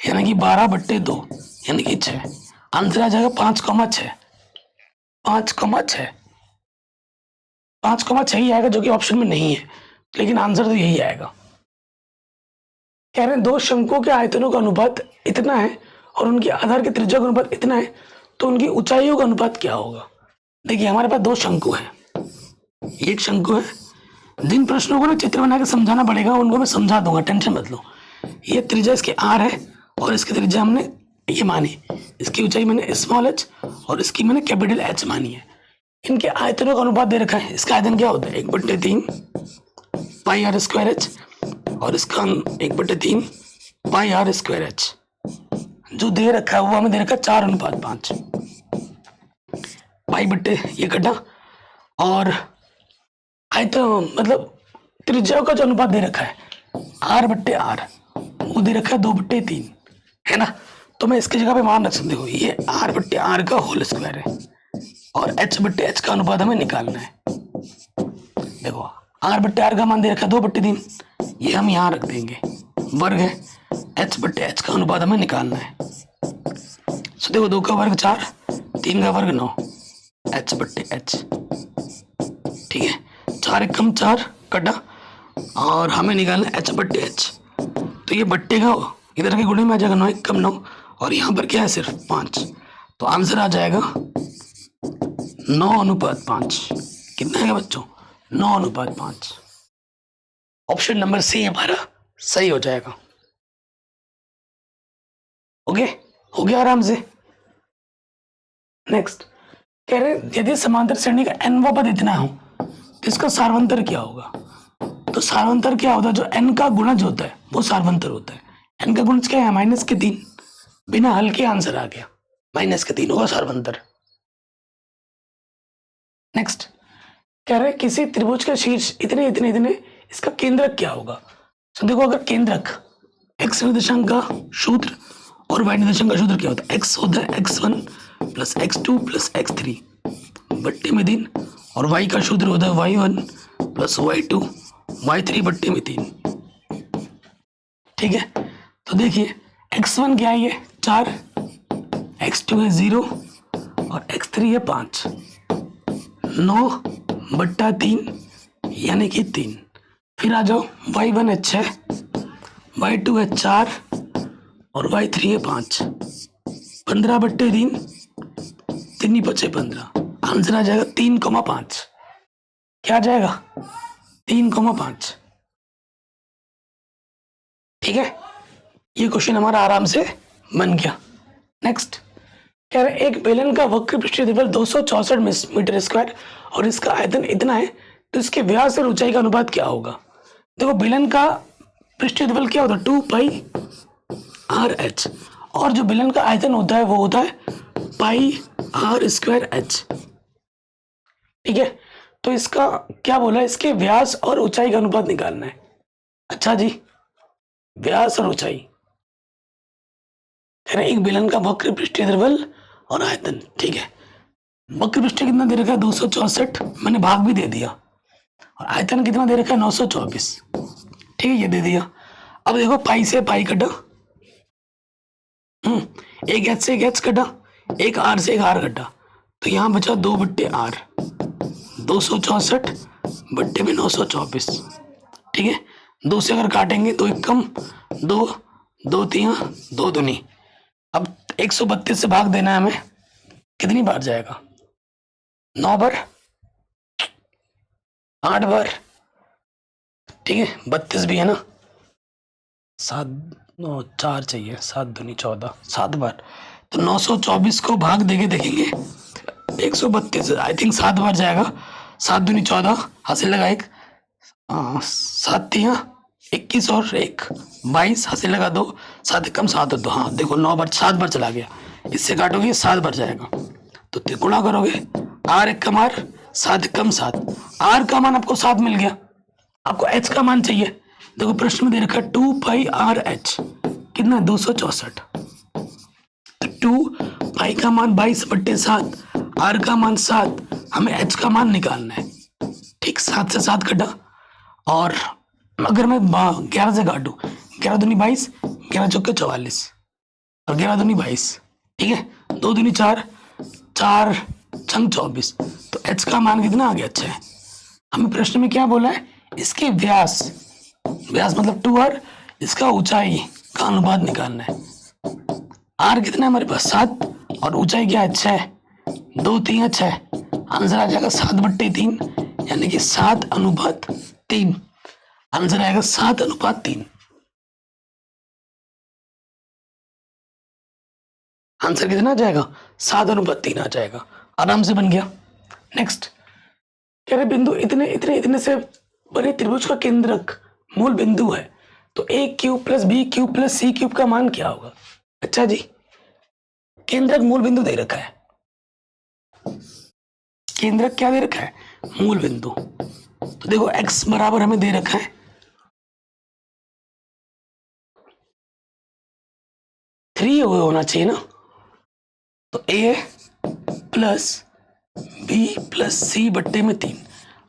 यानी कि 12/2 यानी कि 6। आंसर आ जाएगा 5,6। 5,6 5,6 ही आएगा, जो कि ऑप्शन में नहीं है, लेकिन आंसर तो यही आएगा। कह रहे हैं दो शंकुओं के आयतनों का अनुपात इतना है और उनके आधार की त्रिज्या का अनुपात इतना है, तो उनकी ऊंचाइयों का अनुपात क्या होगा? देखिए हमारे पास 2 शंकु हैं, एक शंकु है, जिन प्रश्नों को ना चित्र बना के समझाना पड़ेगा उनको मैं समझा दूंगा, टेंशन मत लो। ये त्रिज्या इसकी r है और इसकी त्रिज्या हमने ये मानी, इसकी ऊंचाई मैंने h और इसकी मैंने H मानी है। इनके आयतनों का अनुपात दे रखा है, इसका आयतन क्या होता है? 1/3 पाई r² h, और इसका 1/3 पाई आर स्क्वायर एच। जो दे रखा है वो हमें दे रखा है 4:5। पाई बट्टे ये कटा, और आई तो मतलब त्रिज्या का जो अनुपात दे रखा है R/R वो दे रखा है 2/3, है ना। तो मैं इसकी जगह पे मान रख सकती हूँ ये R/R का होल स्क्वायर है, और H/H का अनुपात हमें निकालना है। देखो R/R का मान दे रखा है 2/3, ये हम यहाँ रख देंगे, वर्ग है। H/H का अनुपात हमें निकालना है। सो देखो 2 का वर्ग 4, 3 का वर्ग 9, H/H। ठीक है, 4 एकम 4 कटा, और हमें निकालना है H/H। तो ये बट्टे का इधर के गुणे में आ जाएगा, 9 एकम 9, और यहाँ पर क्या है सिर्फ 5। तो आंसर आ जाएगा 9:5। कितना है बच्चों? 9:5। ऑप्शन नंबर सी हमारा सही हो जाएगा। ओके, हो गया आराम से। नेक्स्ट कह रहे यदि समांतर श्रेणी का nवां पद इतना हो तो इसका सार्वंतर क्या होगा? तो सार्वंतर क्या होता है? जो n का गुणज होता है वो सार्वंतर होता है। n का गुणज क्या है? -3। बिना हल के आंसर आ गया, -3 होगा सार्वंतर। नेक्स्ट कह रहे किसी त्रिभुज का शीर्ष इतने इतने इतने, इसका केंद्रक क्या होगा? तो देखो अगर केंद्रक x निर्देशांक का सूत्र और y निर्देशांक का सूत्र क्या होता है? x होता है x1 + x2 + x3 बट्टे में 3, और y का सूत्र होता है y1 + y2 y3 बट्टे में 3। ठीक है, तो देखिए x1 क्या है? ये 4, x2 है 0, और x3 है 5। 9/3 यानी कि 3। फिर आ जाओ, y1 है 6, y2 है 4, और y3 है 5। 15/3, 3 बचे 15। आंसर आ जाएगा 3,5। क्या आ जाएगा? 3,5। ठीक है, ये क्वेश्चन हमारा आराम से बन गया। नेक्स्ट कह रहे एक बेलन का वक्र पृष्ठीय क्षेत्रफल 264 मीटर स्क्वायर और इसका आयतन इतना है, तो इसके व्यास और ऊंचाई का अनुपात क्या होगा? देखो बेलन का पृष्ठीय क्षेत्रफल क्या होता है? 2πr/h, और जो बेलन का आयतन होता है वो होता है πr²h। ठीक है, तो इसका क्या बोला? इसके व्यास और ऊंचाई का अनुपात निकालना है। अच्छा जी, व्यास और ऊंचाई कह रहे एक बेलन का वक्र पृष्ठीय क्षेत्रफल और आयतन। ठीक है, वक्र पृष्ठीय कितना दे रखा है? 264, मैंने भाग भी दे दिया, और आयतन कितना दे रखा है? 924। ठीक है, ये दे दिया। अब देखो पाई से पाई कटा, एक एच से एक एच कटा, एक आर से एक आर कटा, तो यहाँ बचा 2/r, 264 बट्टे में 924। ठीक है, 2 से अगर काटेंगे 2 एकम 2, 2 तिया 2 दूनी। अब 132 से भाग देना है हमें, कितनी बार जाएगा? 9 बार, 8 बार। ठीक है, 32 भी है ना, 7 9 4 चाहिए, 7 दूनी 14, 7 बार। तो 924 को भाग देके देखेंगे 132, आई थिंक 7 बार जाएगा। 7 दूनी 14, हासिल लगा 1, 7 तिया 21 और 1 22, हासिल लगा 2, 7 एकम 7 और 2। हाँ देखो 9 बार, 7 बार चला गया। इससे काटोगे 7 बार जाएगा, तो गुणा करोगे, r एकम r, 7 एकम 7। r का मान आपको 7 मिल गया, आपको h का मान चाहिए। देखो प्रश्न में दे रखा 2πr/h, कितना? 264। तो 2 का मान 22/7, r का मान 7, हमें h का मान निकालना है। ठीक, 7 से 7 कटा, और अगर मैं 11 से काटू, 11 दूनी 22, 11 चौके 44, और 11 दूनी 22। ठीक है, 2 दूनी 4, 4 छंग 24। तो h का मान कितना आ गया? 6। हमें प्रश्न में क्या बोला है? इसके व्यास, व्यास मतलब 2r, इसका ऊंचाई का अनुपात निकालना है। r कितना है हमारे पास? 7, और ऊंचाई क्या है? 6, 2 3 6। आंसर आ जाएगा 7/3, यानी कि 7:3। आंसर आएगा 7:3। आंसर कितना आ जाएगा? 7:3 आ जाएगा। आराम से बन गया। नेक्स्ट कह रहे बिंदु इतने इतने इतने से बने त्रिभुज का केंद्रक मूल बिंदु है, तो a cube plus b cube plus c cube का मान क्या होगा? अच्छा जी, केंद्रक मूल बिंदु दे रखा है। केंद्रक क्या दे रखा है? मूल बिंदु। तो देखो x बराबर हमें दे रखा है 3 होना चाहिए ना। तो a प्लस बी प्लस सी बट्टे में 3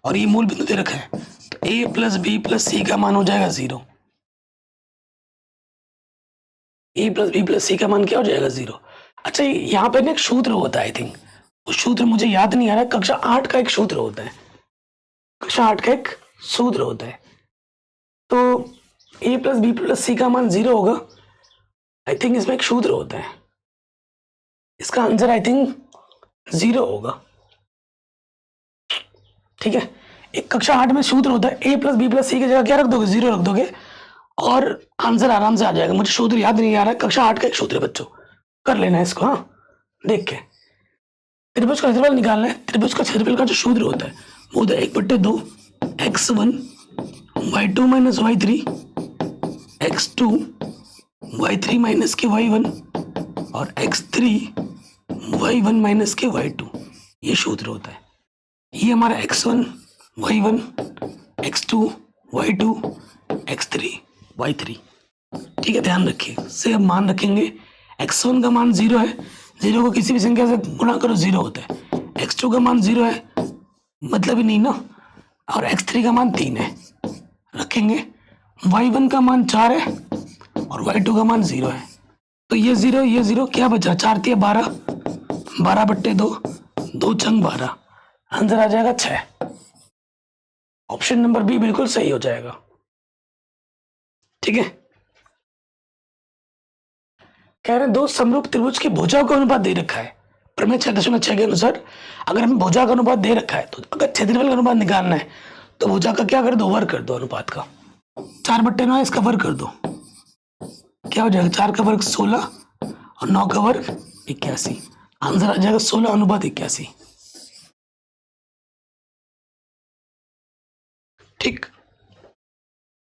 और ये मूल बिंदु दे रखा है, तो a प्लस बी प्लस सी का मान हो जाएगा 0। a प्लस बी प्लस सी का मान क्या हो जाएगा? 0। अच्छा, यहाँ पे ना एक सूत्र होता है, आई थिंक वो सूत्र मुझे याद नहीं आ रहा। कक्षा 8 का एक सूत्र होता है, कक्षा 8 का एक सूत्र होता है। तो a प्लस बी प्लस सी का मान 0 होगा। आई थिंक इसमें एक सूत्र होता है, इसका आंसर आई थिंक 0 होगा। ठीक है, एक कक्षा 8 में सूत्र होता है, a प्लस बी प्लस सी की जगह क्या रख दोगे? 0 रख दोगे और आंसर आराम से आ जाएगा। मुझे सूत्र याद नहीं आ रहा है, कक्षा 8 का एक सूत्र है बच्चों, कर लेना है इसको। हाँ, देख के त्रिभुज का क्षेत्रफल निकालना है। त्रिभुज का क्षेत्रफल का जो सूत्र होता है वो होता है 1/2 x1 y2 minus y3 x2 y3 minus के y1 और x3 y1 माइनस के y2। ये सूत्र होता है। ये हमारा x1 y1 x2 y2 x3 y3। ठीक है, ध्यान रखिए से अब मान रखेंगे। x1 का मान 0 है, 0 को किसी भी संख्या से गुणा करो 0 होता है। x2 का मान 0 है, मतलब ही नहीं ना। और x3 का मान 3 है, रखेंगे। y1 का मान 4 है और y2 का मान 0 है। तो ये 0 क्या बचा? 4 3 12, 12/2, 2 छंग 12, आंसर आ जाएगा 6। ऑप्शन नंबर बी बिल्कुल सही हो जाएगा। ठीक है, कह रहे हैं दो समरूप त्रिभुज की भुजाओं का अनुपात दे रखा है। प्रमेय 6.6 के अनुसार अगर हमें भुजा का अनुपात दे रखा है तो अगर क्षेत्रफल का अनुपात निकालना है तो भुजा का क्या कर दो? वर्ग कर दो अनुपात का। 4/9 इसका वर्ग कर दो, क्या हो जाएगा? 4 का वर्ग 16 और 9 का वर्ग 81, आंसर आ जाएगा 16:81। ठीक,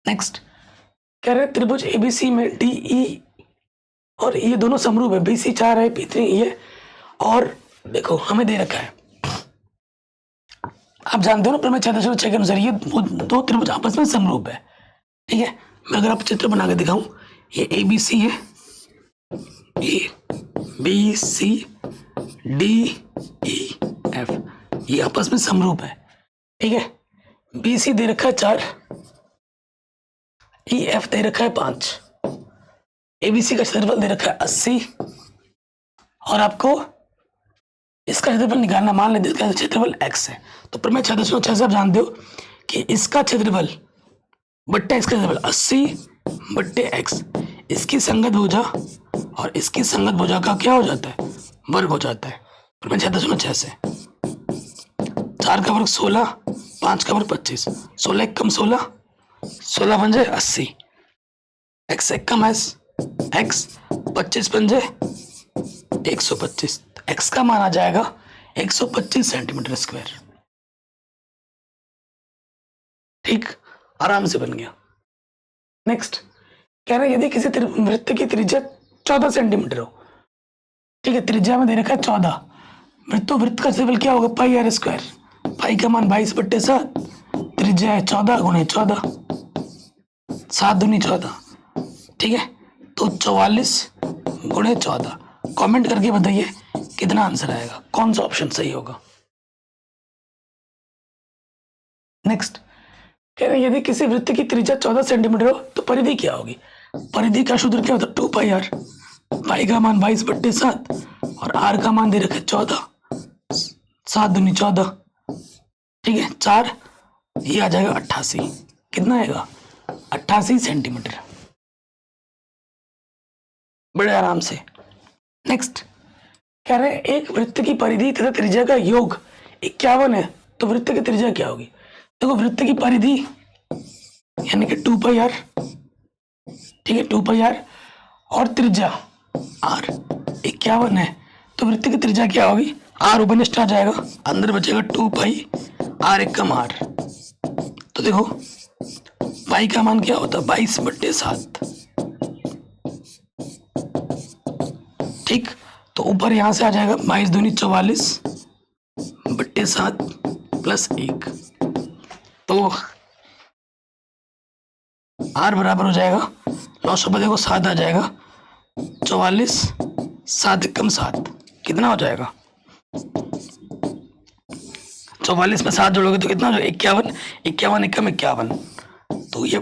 नेक्स्ट कह रहे हैं त्रिभुज एबीसी में डी ई और ये दोनों समरूप है। BC 4 है, P3 ये, और देखो हमें दे रखा है, आप जानते हो ना प्रमेय 6.6 के अनुसार ये दो त्रिभुज आपस में समरूप है। ठीक है, मैं अगर आप चित्र बना के दिखाऊं, ये ABC है, ABC DEF, ये आपस में समरूप है। ठीक है, BC दे रखा है 4, EF दे रखा है 5, ABC का क्षेत्रफल दे रखा है 80 और आपको इसका क्षेत्रफल निकालना। मान लेते इसका क्षेत्रफल x है, तो प्रमेय 6.6 से आप जानते हो कि इसका क्षेत्रफल बट्टा इसका क्षेत्रफल 80/x, इसकी संगत भुजा और इसकी संगत भुजा का क्या हो जाता है? वर्ग हो जाता है। प्रमेय 6.6 से 4 का वर्ग 16, 5 का वर्ग 25, 16 एक कम 16, 16 पंजे 80, x एक कम x, 25 पंजे 125, x का मान आ जाएगा 125 सेंटीमीटर स्क्वायर। ठीक, आराम से बन गया। नेक्स्ट कह रहे हैं यदि किसी वृत्त की त्रिज्या 14 सेंटीमीटर हो। ठीक है, त्रिज्या में दे रखा है 14, वृत्त का क्षेत्रफल क्या होगा? पाई r स्क्वायर। पाई का मान 22/7, त्रिज्या है 14 गुणे 14, 7 दूनी 14। ठीक है, तो 44 गुणे 14। कमेंट करके बताइए कितना आंसर आएगा, कौन सा ऑप्शन सही होगा। नेक्स्ट कह रहे हैं यदि किसी वृत्त की त्रिज्या 14 सेंटीमीटर हो तो परिधि क्या होगी? परिधि का सूत्र क्या होता है? 2πr। पाई का मान 22/7 और r का मान दे रखा है 14, 7 दूनी 14। ठीक है, 4, ये आ जाएगा 88। कितना आएगा? 88 सेंटीमीटर, बड़े आराम से। नेक्स्ट कह रहे हैं एक वृत्त की परिधि तथा त्रिज्या का योग 51 है, तो वृत्त की त्रिज्या क्या होगी? देखो वृत्त की परिधि यानी कि 2πr, ठीक है 2πr, और त्रिज्या r 51 है, तो वृत्त की त्रिज्या क्या होगी? r उपनिष्ठ आ जाएगा, अंदर बचेगा 2π, r एक कम r। तो देखो पाई का मान क्या होता है 22/7। ठीक, तो ऊपर यहाँ से आ जाएगा 22 दूनी 44/7 प्लस 1। तो आर बराबर हो जाएगा, 900 पर देखो 7 आ जाएगा, 44 7 एकम 7 कितना हो जाएगा, 44 में 7 जोड़ोगे तो कितना हो जाएगा 51, 51 एकम 51। तो ये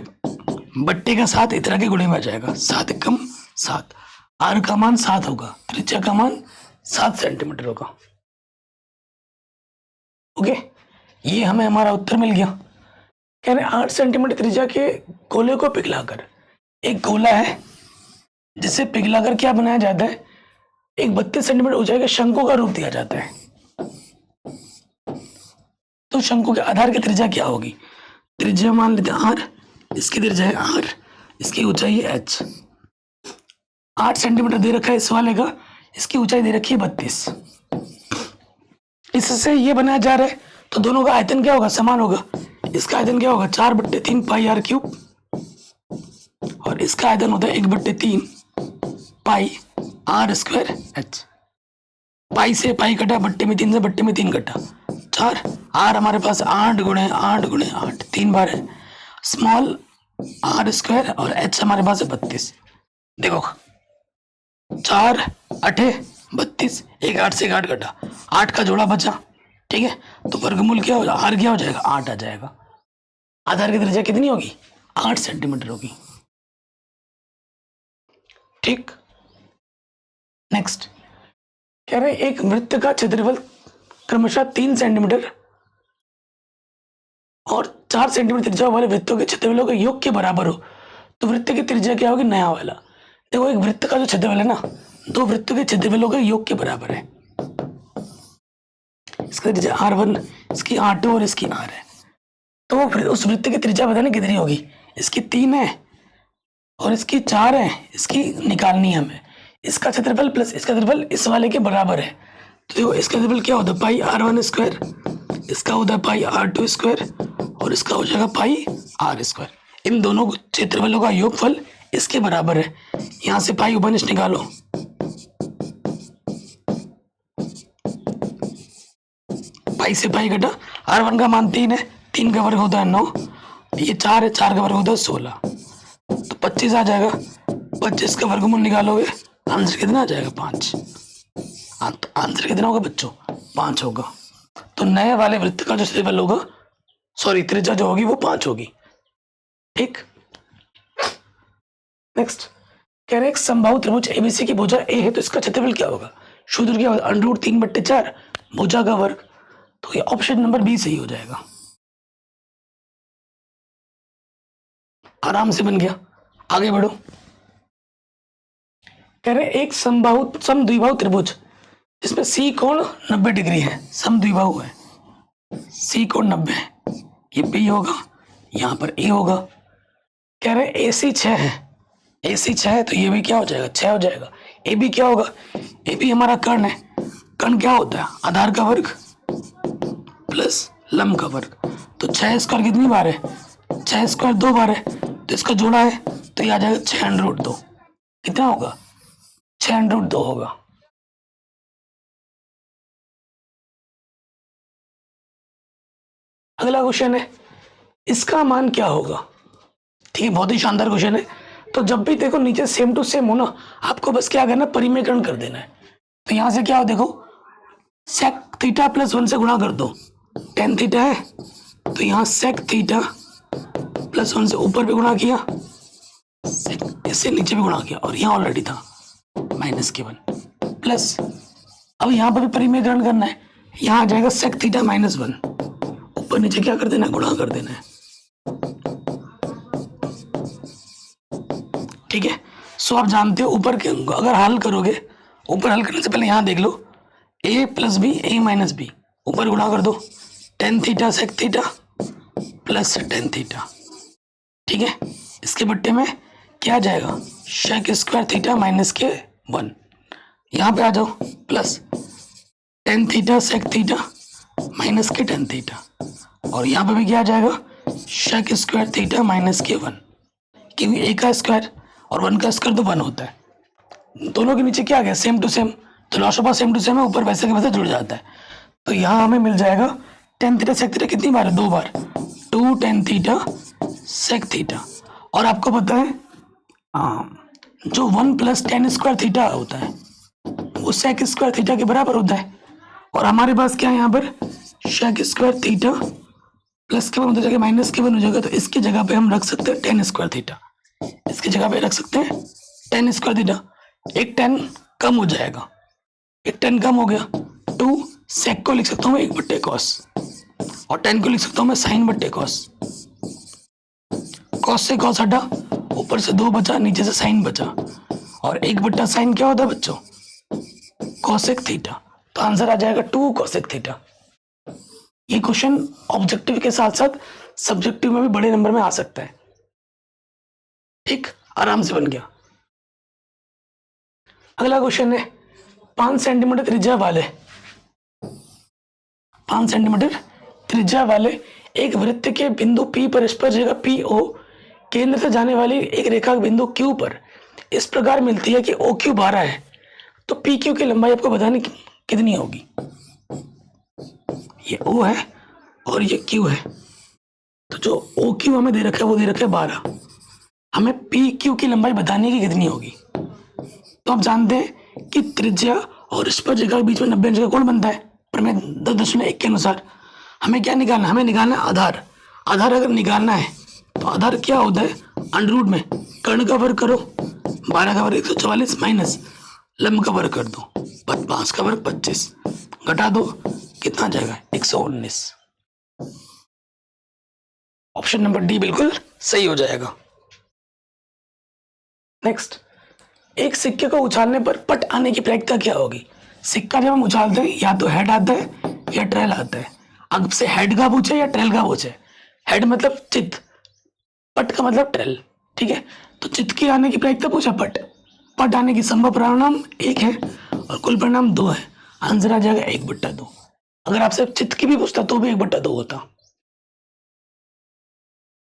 बट्टे का 7 इतना के गुणे में आ जाएगा, 7 एकम 7। आर का मान 7 होगा, त्रिज्या का मान 7 सेंटीमीटर होगा। ओके, ये हमें हमारा उत्तर मिल गया। कह रहे 8 सेंटीमीटर त्रिज्या के गोले को पिघलाकर, एक गोला है जिसे पिघलाकर क्या बनाया जाता है, एक 32 सेंटीमीटर ऊंचाई के शंकु का रूप दिया जाता है। तो शंकु के आधार की त्रिज्या क्या होगी, त्रिज्या मान लेते हैं आर, इसकी त्रिज्या है आर, इसकी ऊंचाई है एच। 8 सेंटीमीटर दे रखा है इस वाले का, इसकी ऊंचाई दे रखी है 32। इससे ये बनाया जा रहा है, तो दोनों का आयतन क्या होगा, समान होगा। इसका आयतन क्या होगा 4/3 पाई आर क्यूब, और इसका आयतन होता है 1/3 पाई आर स्क्वायर एच। पाई से पाई कटा, बट्टे में 3 से बट्टे में 3 कटा, 4। आर हमारे पास 8 गुणे 8 गुणे 8 3 बार है, स्मॉल आर स्क्वायर, और एच हमारे पास है 32। देखो 4 8 32, एक 8 से 8 कटा, 8 का जोड़ा बचा। ठीक है, तो वर्गमूल क्या हो जाएगा, आर क्या हो जाएगा 8 आ जाएगा। आधार की त्रिज्या कितनी होगी 8 सेंटीमीटर होगी। ठीक, नेक्स्ट कह रहे एक वृत्त का क्षेत्रफल क्रमशः 3 सेंटीमीटर और 4 सेंटीमीटर त्रिज्या वाले वृत्तों के क्षेत्रफलों के योग के बराबर हो, तो वृत्त की त्रिज्या क्या होगी नया वाला। देखो एक वृत्त का जो क्षेत्रफल है ना, दो वृत्तों के क्षेत्रफलों के योग के बराबर है। इसका त्रिज्या R1, इसकी R2 और इसकी R है। तो फिर उस वृत्त की त्रिज्या बताने कितनी होगी, इसकी 3 है और इसकी 4 है, इसकी निकालनी है हमें। इसका क्षेत्रफल प्लस इसका क्षेत्रफल इस वाले के बराबर है, तो देखो इसका क्षेत्रफल क्या होता है पाई R1 स्क्वायर, इसका होता है पाई R2 स्क्वायर, और इसका हो जाएगा पाई R स्क्वायर। इन दोनों क्षेत्रफलों का योगफल इसके बराबर है। यहां से पाई उपनिश निकालो, पाई से पाई घटा, R1 का मान 3 है, 3 का वर्ग होता है 9, ये 4 है, 4 का वर्ग होता है 16, तो 25 आ जाएगा। 25 का वर्गमूल निकालोगे, आंसर कितना आ जाएगा 5। तो आंसर कितना होगा बच्चों 5 होगा। तो नए वाले वृत्त का जो क्षेत्रफल होगा, सॉरी त्रिज्या जो होगी वो 5 होगी। ठीक, नेक्स्ट कह रहे एक समबाहु त्रिभुज एबीसी की भुजा ए है, तो इसका क्षेत्रफल क्या होगा, सूत्र क्या होगा √3/4 भुजा का वर्ग। तो ये ऑप्शन नंबर बी सही हो जाएगा। आराम से बन गया, आगे बढ़ो। कह रहे एक समद्विबाहु त्रिभुज जिसमें सी कोण 90 डिग्री है, समद्विबाहु है, सी कोण 90 है, ये बी होगा, यहाँ पर ए होगा। कह रहे AC 6 है, AC 6 है, तो ये भी क्या हो जाएगा 6 हो जाएगा। ए बी क्या होगा, ए बी हमारा कर्ण है, कर्ण क्या होता है आधार का वर्ग प्लस लंब का वर्ग। तो 6 स्क्वायर कितनी बार है, 6 स्क्वायर 2 बार है, तो इसका जोड़ा है, तो ये आ जाएगा 6√2। कितना होगा 6√2 होगा। अगला क्वेश्चन है, इसका मान क्या होगा। ठीक है, बहुत ही शानदार क्वेश्चन है। तो जब भी देखो नीचे सेम टू सेम हो ना, आपको बस क्या करना है परिमेयकरण कर देना है। तो यहां से क्या हो, देखो sec थीटा +1 से गुणा कर दो, tan थीटा है, तो यहाँ sec थीटा +1 से ऊपर भी गुणा किया, इससे नीचे भी गुणा किया, और यहाँ ऑलरेडी था -1 प्लस। अब यहाँ पर भी परिमेयकरण करना है, यहाँ आ जाएगा sec थीटा -1, ऊपर नीचे क्या कर देना है गुणा कर देना है। ठीक है, सो आप जानते हो ऊपर के अगर हल करोगे, ऊपर हल करने से पहले यहाँ देख लो a + b a - b, ऊपर गुणा कर दो tan theta sec theta plus tan theta. ठीक है, इसके बट्टे में क्या आ जाएगा sec स्क्वायर थीटा -1, यहाँ पे आ जाओ plus tan theta sec theta -tan theta, और यहाँ पे भी क्या आ जाएगा shake square theta minus K1, क्योंकि ए का स्क्वायर और 1 का स्क्वायर तो 1 होता है। दोनों के नीचे क्या आ गया, सेम टू सेम, तो लॉसोपा सेम टू सेम है, ऊपर वैसे के वैसे जुड़ जाता है। तो यहाँ हमें मिल जाएगा टेन थीटा सेक थीटा कितनी बार है, 2 बार, 2 टेन थीटा सेक थीटा। और आपको पता है जो 1 प्लस टेन स्क्वायर थीटा होता है वो सेक स्क्वायर थीटा के बराबर होता है। और हमारे पास क्या है यहाँ पर, शेक स्क्वायर थीटा प्लस के 1 हो जाएगा माइनस के 1 हो जाएगा, तो इसकी जगह पे हम रख सकते हैं टेन स्क्वायर थीटा, इसकी जगह पे रख सकते हैं टेन स्क्वायर थीटा। एक 10 कम हो जाएगा, एक 10 कम हो गया, 2 सेक को लिख सकता हूँ मैं 1/cos, और 10 को लिख सकता हूँ मैं sin/cos। cos से cos हटा, ऊपर से 2 बचा, नीचे से sin बचा, और 1/sin क्या होता है बच्चों, cosec थीटा। तो आंसर आ जाएगा 2 cosec थीटा। ये क्वेश्चन ऑब्जेक्टिव के साथ साथ सब्जेक्टिव में भी बड़े नंबर में आ सकता है। ठीक, आराम से बन गया। अगला क्वेश्चन है 5 सेंटीमीटर त्रिज्या वाले 5 सेंटीमीटर त्रिज्या वाले एक वृत्त के बिंदु P पर स्पर्शरेखा PO केंद्र से जाने वाली एक रेखा बिंदु Q पर इस प्रकार मिलती है कि OQ 12 है, तो PQ की लंबाई आपको बतानी कितनी होगी। ये O है और ये Q है, तो जो OQ हमें दे रखा है वो दे रखा है 12, हमें PQ की लंबाई बताने की कितनी होगी। तो आप जानते हैं कि त्रिज्या और स्पर्शरेखा के बीच में 90 अंश का कोण बनता है, प्रमेय 10.1 के अनुसार। हमें क्या निकालना है, हमें निकालना है आधार। आधार अगर निकालना है तो आधार क्या होता है, अंडर रूट में कर्ण का वर्ग करो, 12 का वर्ग 144 माइनस लंब का वर्ग कर दो, 5 का वर्ग 25, घटा दो, कितना जाएगा 119। ऑप्शन नंबर डी बिल्कुल सही हो जाएगा। नेक्स्ट, एक सिक्के को उछालने पर पट आने की प्रायिकता क्या होगी। सिक्का जब हम उछालते हैं या तो हेड आता है या ट्रेल आता है। अब से हेड का पूछे या ट्रेल का पूछे, हेड मतलब चित, पट का मतलब ट्रेल, ठीक है। तो चित की आने की प्रायिकता पूछा, पट, पट आने की संभव परिणाम 1 है और कुल परिणाम 2 है, आंसर आ जाएगा 1/2। अगर आपसे चित की भी पूछता तो भी 1/2 होता।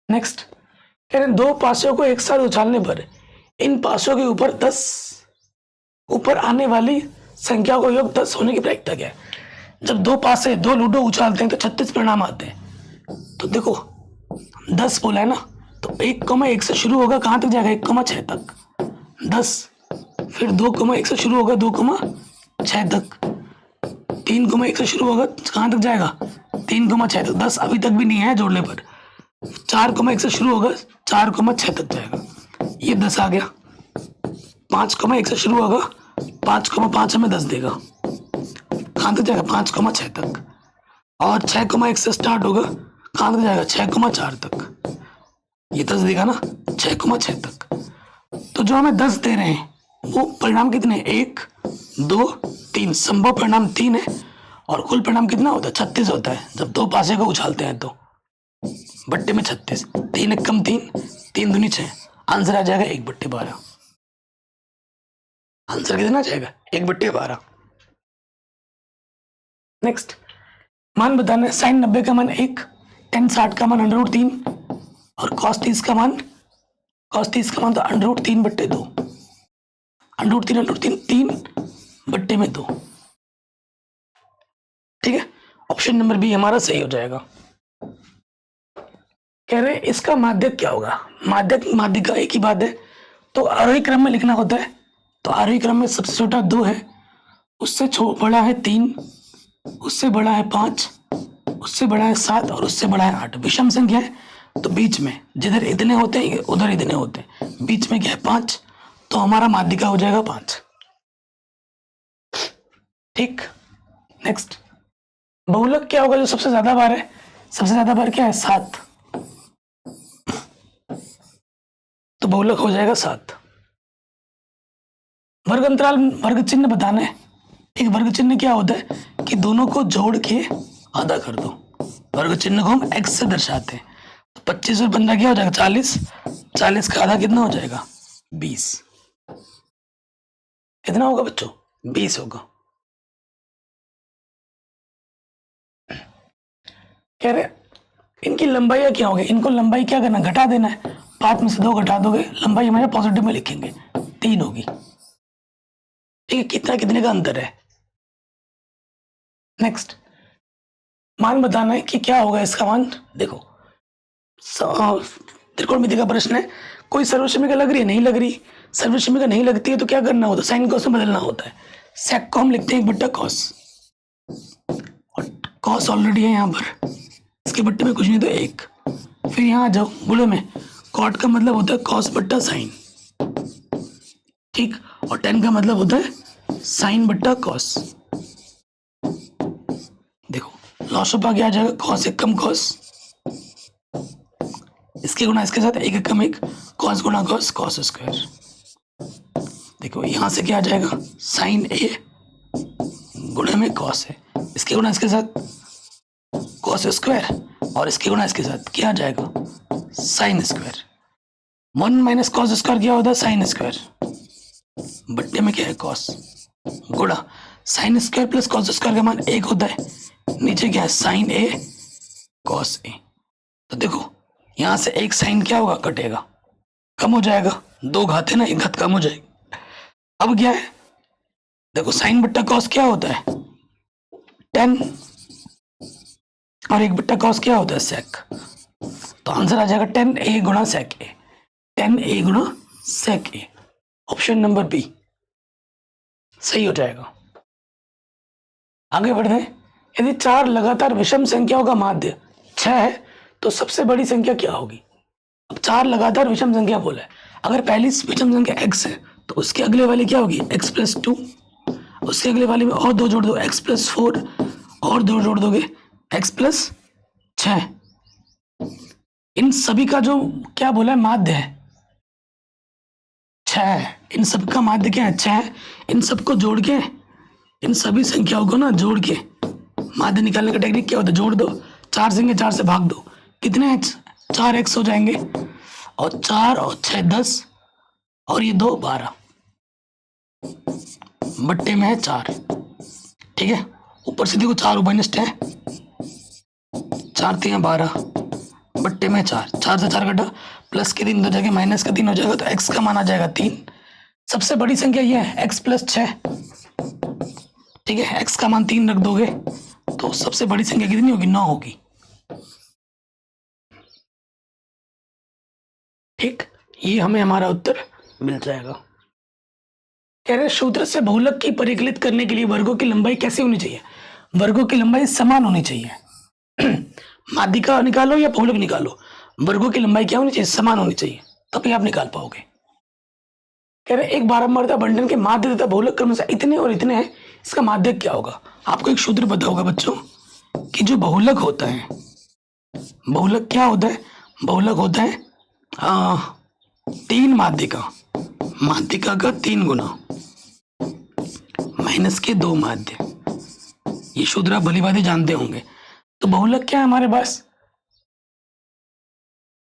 नेक्स्ट, कह रहे 2 पासों को एक साथ उछालने पर इन पासों के ऊपर 10 ऊपर आने वाली संख्या को योग 10 होने की प्रायिकता क्या है। जब 2 पासे 2 लूडो उछालते हैं तो 36 परिणाम आते हैं। तो देखो 10 बोला है ना, तो 1,1 से शुरू होगा, कहां तक जाएगा 1,6 तक, 10, फिर 2,1 से शुरू होगा 2,6 तक, 3,1 से शुरू होगा कहां तक जाएगा 3,6 तक, 10 अभी तक भी नहीं है जोड़ने पर, 4,1 से शुरू होगा 4,6 तक जाएगा, ये 10 आ गया। 5,1 से शुरू होगा, 5,5 हमें 10 देगा, कहां तक जाएगा 5,6 तक, और 6,1 से स्टार्ट होगा, कहां तक जाएगा 6,4 तक, ये 10 देगा ना 6,6 तक। तो जो हमें 10 दे रहे हैं वो परिणाम कितने, 1 2 3, संभव परिणाम 3 है, और कुल परिणाम कितना होता है 36 होता है। जब 2 पासे को उछालते हैं तो बट्टे में 36, 3 1 कम 3, 3 दूनी 6, आंसर आ जाएगा 1/12। आंसर कितना जाएगा 1/12। नेक्स्ट, मान बताना है, साइन 90 का मान 1, टेन 60 का मान √3 और cos 30 का मान तो √3/2, √3 3/2, ठीक है। ऑप्शन नंबर बी हमारा सही हो जाएगा। कह रहे हैं इसका माध्यक क्या होगा। माध्यक का एक ही बात है, तो आरोही क्रम में लिखना होता है, तो आरोही क्रम में सबसे छोटा 2 है, उससे बड़ा है 3, उससे बड़ा है 5, उससे बड़ा है 7 और उससे बड़ा है 8। विषम संख्या है तो बीच में जिधर इतने होते हैं उधर इतने होते हैं, बीच में क्या है 5, तो हमारा माध्यिका हो जाएगा 5। ठीक, नेक्स्ट, बहुलक क्या होगा जो सबसे ज्यादा बार है, सबसे ज्यादा बार क्या है 7, तो बहुलक हो जाएगा 7। वर्ग अंतराल वर्ग चिन्ह बताना है। एक वर्ग चिन्ह क्या होता है कि दोनों को जोड़ के आधा कर दो, वर्ग चिन्ह को हम x से दर्शाते हैं। तो 25 और 15 क्या हो जाएगा 40, 40 का आधा कितना हो जाएगा 20, कितना होगा बच्चों 20 होगा। कह रहे इनकी लंबाई क्या होगी, इनको लंबाई क्या करना, घटा देना है, 5 में से 2 घटा दोगे, लंबाई हमारे पॉजिटिव में लिखेंगे 3 होगी। ठीक है, कितना कितने का अंतर है। नेक्स्ट मान बताना है कि क्या होगा इसका मान। देखो त्रिकोणमिति का प्रश्न है, कोई सर्वसमीका लग रही है, नहीं लग रही, सर्वसमीका नहीं लगती है तो क्या करना होता है, साइन कॉस में बदलना होता है। सेक को हम लिखते हैं 1/cos और कॉस ऑलरेडी है यहाँ पर, इसके बट्टे में कुछ नहीं तो 1। फिर यहाँ आ जाओ गुणे में, कॉट का मतलब होता है कॉस बट्टा साइन, ठीक, और टेन का मतलब होता है साइन बट्टा कॉस। देखो लॉस ऑफ आ गया, आ जाएगा कॉस 1 कम कॉस, इसके गुणा इसके साथ 1 कम 1, कॉस गुणा कॉस, कॉस स्क्वायर। देखो यहां से क्या आ जाएगा, साइन ए गुणे में कॉस है, इसके गुणा इसके साथ कॉस स्क्वायर, और इसके गुणा इसके साथ क्या आ जाएगा, sine square. 1 minus cos square क्या होता है, साइन स्क्वायर, बट्टे में क्या है कॉस, गुणा sign square plus cos square का मान 1 होता है, नीचे क्या है साइन ए कॉस ए। तो देखो यहां से एक साइन क्या होगा, कटेगा, कम हो जाएगा, 2 घात है ना, 1 घात कम हो जाएगी। अब क्या है, देखो साइन बट्टा कॉस क्या होता है 10, और 1 बट्टा कॉस क्या होता है सेक, तो आंसर आ जाएगा 10 ए गुणा सेक ए, 10 ए गुणा सेक ए। ऑप्शन नंबर बी सही हो जाएगा। आगे बढ़ते हैं, यदि 4 लगातार विषम संख्याओं का माध्य 6 है तो सबसे बड़ी संख्या क्या होगी। अब 4 लगातार विषम संख्या बोला है, अगर पहली विषम संख्या x है तो उसके अगले वाली क्या होगी x+2, उसके अगले वाले में और 2 जोड़ दो x+4, और 2 जोड़ दोगे x+6। इन सभी का जो क्या बोला है माध्य है 6 है, इन सब का माध्य क्या है 6 है। इन सबको जोड़ के, इन सभी संख्याओं को ना जोड़ के माध्य निकालने का टेक्निक क्या होता है, जोड़ दो, 4 संख्या 4 से भाग दो, कितने x 4x हो जाएंगे, और 4 और 6 10, और ये 2 12, बट्टे में है 4। ठीक है, ऊपर से देखो 4 माइनस है, 4 3 12, बट्टे में 4, 4 से 4 कटा, प्लस के 3 हो जाएगा, माइनस का 3 हो जाएगा, तो x का मान आ जाएगा 3। सबसे बड़ी संख्या ये है x+6। ठीक है, x का मान 3 रख दोगे तो सबसे बड़ी संख्या कितनी होगी, 9 होगी। ठीक, ये हमें हमारा उत्तर मिल जाएगा। कह रहे सूत्र से बहुलक की परिकलित करने के लिए वर्गों की लंबाई कैसी होनी चाहिए, वर्गों की लंबाई समान होनी चाहिए। माध्यिका निकालो या बहुलक निकालो, वर्गों की लंबाई क्या होनी चाहिए, समान होनी चाहिए, तभी आप निकाल पाओगे। कह रहे एक बारंबारता बंटन के माध्य तथा बहुलक क्रम से इतने और इतने हैं, इसका माध्यक क्या होगा। आपको एक सूत्र पता होगा बच्चों कि जो बहुलक होता है, बहुलक क्या होता है, बहुलक होता है 3 माध्यिका, माध्यिका का 3 गुना माइनस के 2 माध्य। ये सूत्र आप भली भांति जानते होंगे। तो बहुलक क्या है हमारे पास,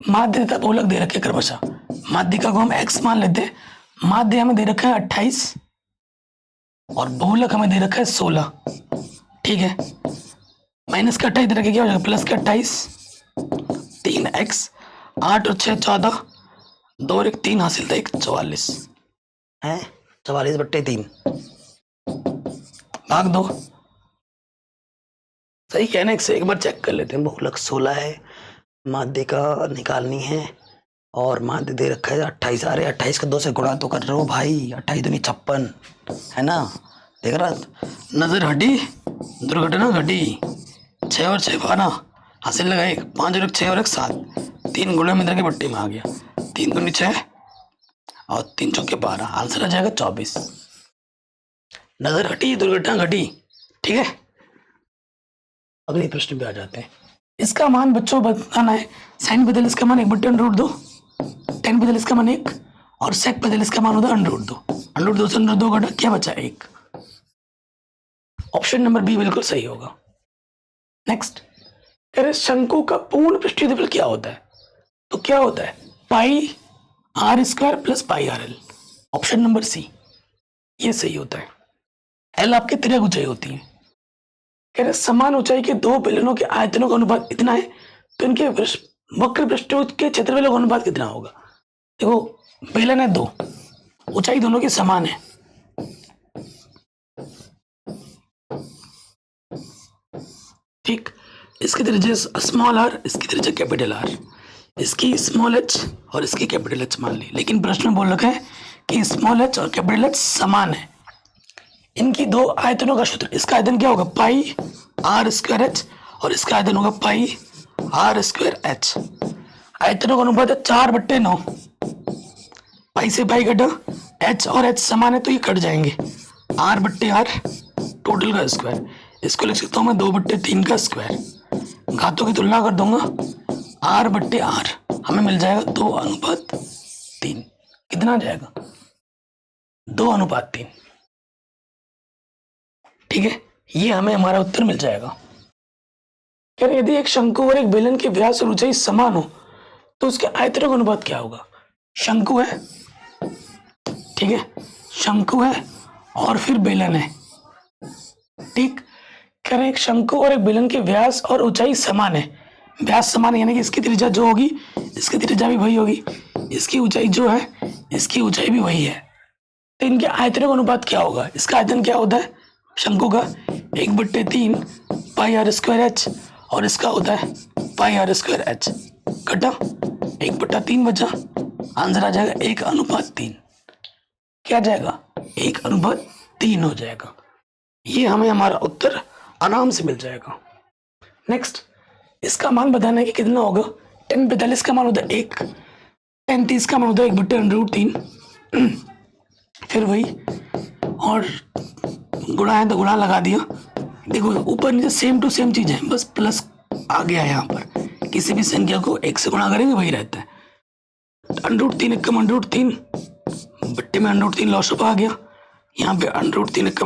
माध्य तथा बहुलक दे रखे क्रमशः, माध्यिका को हम x मान लेते हैं, माध्य हमें दे रखा है 28 और बहुलक हमें दे रखा है 16। ठीक है, माइनस का 28 रखे क्या हो जाएगा, प्लस का 28, 3x, 8 और 6 14, 2 और 1 3 हासिल था 1 44 है, 44/3 भाग दो। सही कहने से एक बार चेक कर लेते हैं। बहुलक 16 है, माध्यिका निकालनी है और माध्य दे रखा है 28। अरे 28 को 2 से गुणा तो कर रहे हो भाई, 28 दूनी 56 है ना, देख रहा, नजर हटी दुर्घटना घटी। 6 और 6 12 हासिल लगा 1, 5 और 1 6 और 1 7, 3 गुणे मित्र के बट्टे में आ गया, 3 दूनी 6 और 3 चौके 12, आंसर आ जाएगा 24। नजर हटी दुर्घटना घटी। ठीक है, अगले प्रश्न पे आ जाते हैं। इसका मान बच्चों बताना है, साइन बदल इसका मान 1/√2, टेन बदल इसका मान 1 और सेक बदल इसका मान होता है √2, √2 से √2 घटा क्या बचा 1। ऑप्शन नंबर बी बिल्कुल सही होगा। नेक्स्ट, कह रहे शंकु का पूर्ण पृष्ठीय क्षेत्रफल क्या होता है, तो क्या होता है πr² + πrl। Option number C ये सही होता है। एल आपकी त्रिज्या ऊंचाई होती है। कह रहे समान ऊंचाई के 2 बेलनों के आयतनों का अनुपात इतना है तो इनके वक्र पृष्ठों के क्षेत्रफल का अनुपात कितना होगा? देखो बेलन है 2, ऊंचाई दोनों की समान है, ठीक। इसकी त्रिज्या स्मॉल आर, इसकी त्रिज्या कैपिटल आर, इसकी स्मॉल एच और इसकी कैपिटल एच मान ली। लेकिन प्रश्न में बोल रखा है कि स्मॉल एच और कैपिटल एच समान है। इनकी दो आयतनों का सूत्र, इसका आयतन क्या होगा? पाई आर स्क्वायर एच और इसका आयतन होगा पाई आर स्क्वायर एच। आयतनों का अनुपात है 4/9। पाई से पाई कटा, एच और एच समान है तो ये कट जाएंगे, r/r टोटल का स्क्वायर। इसको लिख सकता हूँ मैं 2/3 का स्क्वायर। घातों की तुलना कर दूंगा, r/r हमें मिल जाएगा 2:3। कितना आ जाएगा? 2:3, ठीक है। ये हमें हमारा उत्तर मिल जाएगा। क्या यदि एक शंकु और एक बेलन के व्यास और ऊंचाई समान हो तो उसके आयतनों का अनुपात क्या होगा? शंकु है, ठीक है, शंकु है और फिर बेलन है, ठीक। कह रहे एक शंकु और एक बेलन के व्यास और ऊंचाई समान है। व्यास समान है यानी कि इसकी त्रिज्या जो होगी इसकी त्रिज्या भी वही होगी, इसकी ऊंचाई जो है इसकी ऊंचाई भी वही है। तो इनके आयतनों का अनुपात क्या होगा? इसका आयतन क्या होता है शंकु का? 1/3 पाई आर स्क्वायर एच और इसका होता है पाई आर स्क्वायर एच। कटा 1/3 बचा, आंसर आ जाएगा 1:3। क्या जाएगा? 1:3 हो जाएगा। ये हमें हमारा उत्तर आराम से मिल जाएगा। नेक्स्ट, इसका मान बताना है कि कितना होगा। 10/45 का मान होता है 1, 10/30 का मान होता है 1/√3। फिर वही, और गुणा है तो गुणा लगा दिया। देखो ऊपर नीचे सेम टू सेम चीज है, बस प्लस आ गया यहाँ पर। किसी भी संख्या को 1 से गुणा करेंगे वही रहता है। √3 1 √3, बट्टे में √3 लॉसअप आ गया, यहाँ पे √3 1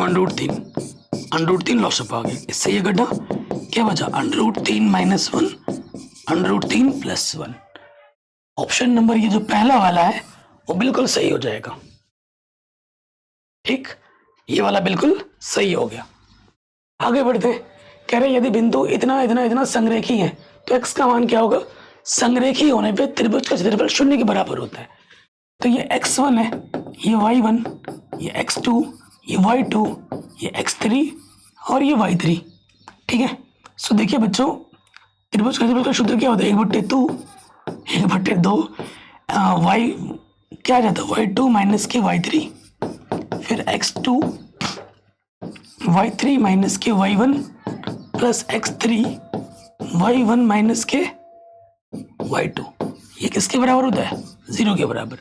√3 लॉसअप आ गया। इससे ये घटा, क्या बचा? √3 - 1 √3 + 1। ऑप्शन नंबर ये जो पहला वाला है वो बिल्कुल सही हो जाएगा, ठीक। ये वाला बिल्कुल सही हो गया। आगे बढ़ते हैं। कह रहे यदि बिंदु इतना इतना इतना संरेखी है तो x का मान क्या होगा? संरेखी होने पे त्रिभुज का क्षेत्रफल 0 के बराबर होता है। तो ये x1 है, ये y1, ये x2, ये y2, ये x3 और ये y3, ठीक है। सो देखिए बच्चों, त्रिभुज का क्षेत्रफल का सूत्र क्या होता है? 1/2, 1/2 y क्या आ जाता है? y2 - के y3, फिर x2 y3 - के y1 प्लस x3 y1 - के y2। ये किसके बराबर होता है? 0 के बराबर।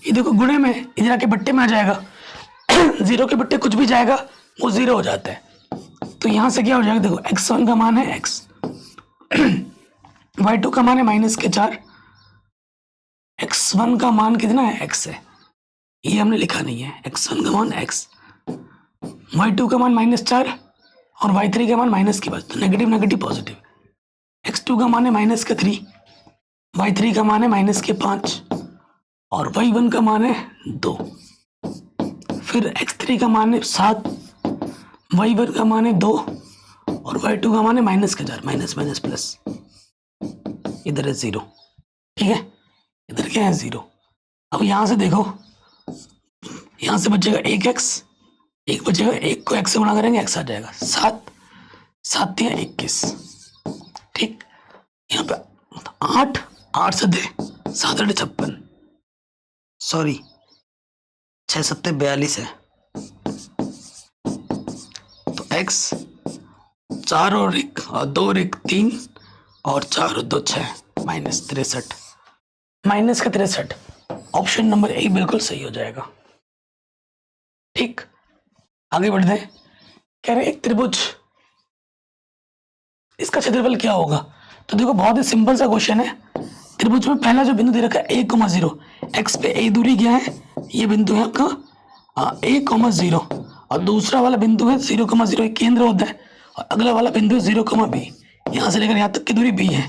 ये देखो गुणे में इधर आके बट्टे में आ जाएगा। 0 के बट्टे कुछ भी जाएगा वो 0 हो जाता है। तो यहां से क्या हो जाएगा? देखो x1 का मान है x, y2 का मान है -4, x1 का मान कितना है? x है, ये हमने लिखा नहीं है। x1 का मान x, y2 का मान -4 और y3 का मान माइनस के बाद, तो नेगेटिव नेगेटिव पॉजिटिव। x2 का मान है -3, y3 का मान है -5 और y1 का मान है 2। फिर x3 का मान है 7, y1 का मान है 2 और y2 का मान है -4, माइनस माइनस प्लस। इधर है 0, ठीक है, इधर क्या है? 0। अब यहां से देखो, यहां से बचेगा 1x, एक बचेगा, एक को x से गुणा करेंगे x आ जाएगा 7, 7 × 21, ठीक। यहाँ पे 8, 8 से दे 7 × 56, सॉरी 6 × 7 = 42 है। तो x 4 और 1 और 2 और 1 3 और 4 और 2 6, -63, माइनस का 63। ऑप्शन नंबर ए बिल्कुल सही हो जाएगा, ठीक। आगे बढ़ते हैं। कह रहे एक त्रिभुज, इसका क्षेत्रफल क्या होगा? तो देखो बहुत ही सिंपल सा क्वेश्चन है। त्रिभुज में पहला जो बिंदु दे रखा है 1,0, x पे a दूरी क्या है? ये बिंदु है आपका 1,0 और दूसरा वाला बिंदु है 0,0, एक केंद्र होता है, और अगला वाला बिंदु है 0,b। यहाँ से लेकर यहाँ तक की दूरी b है।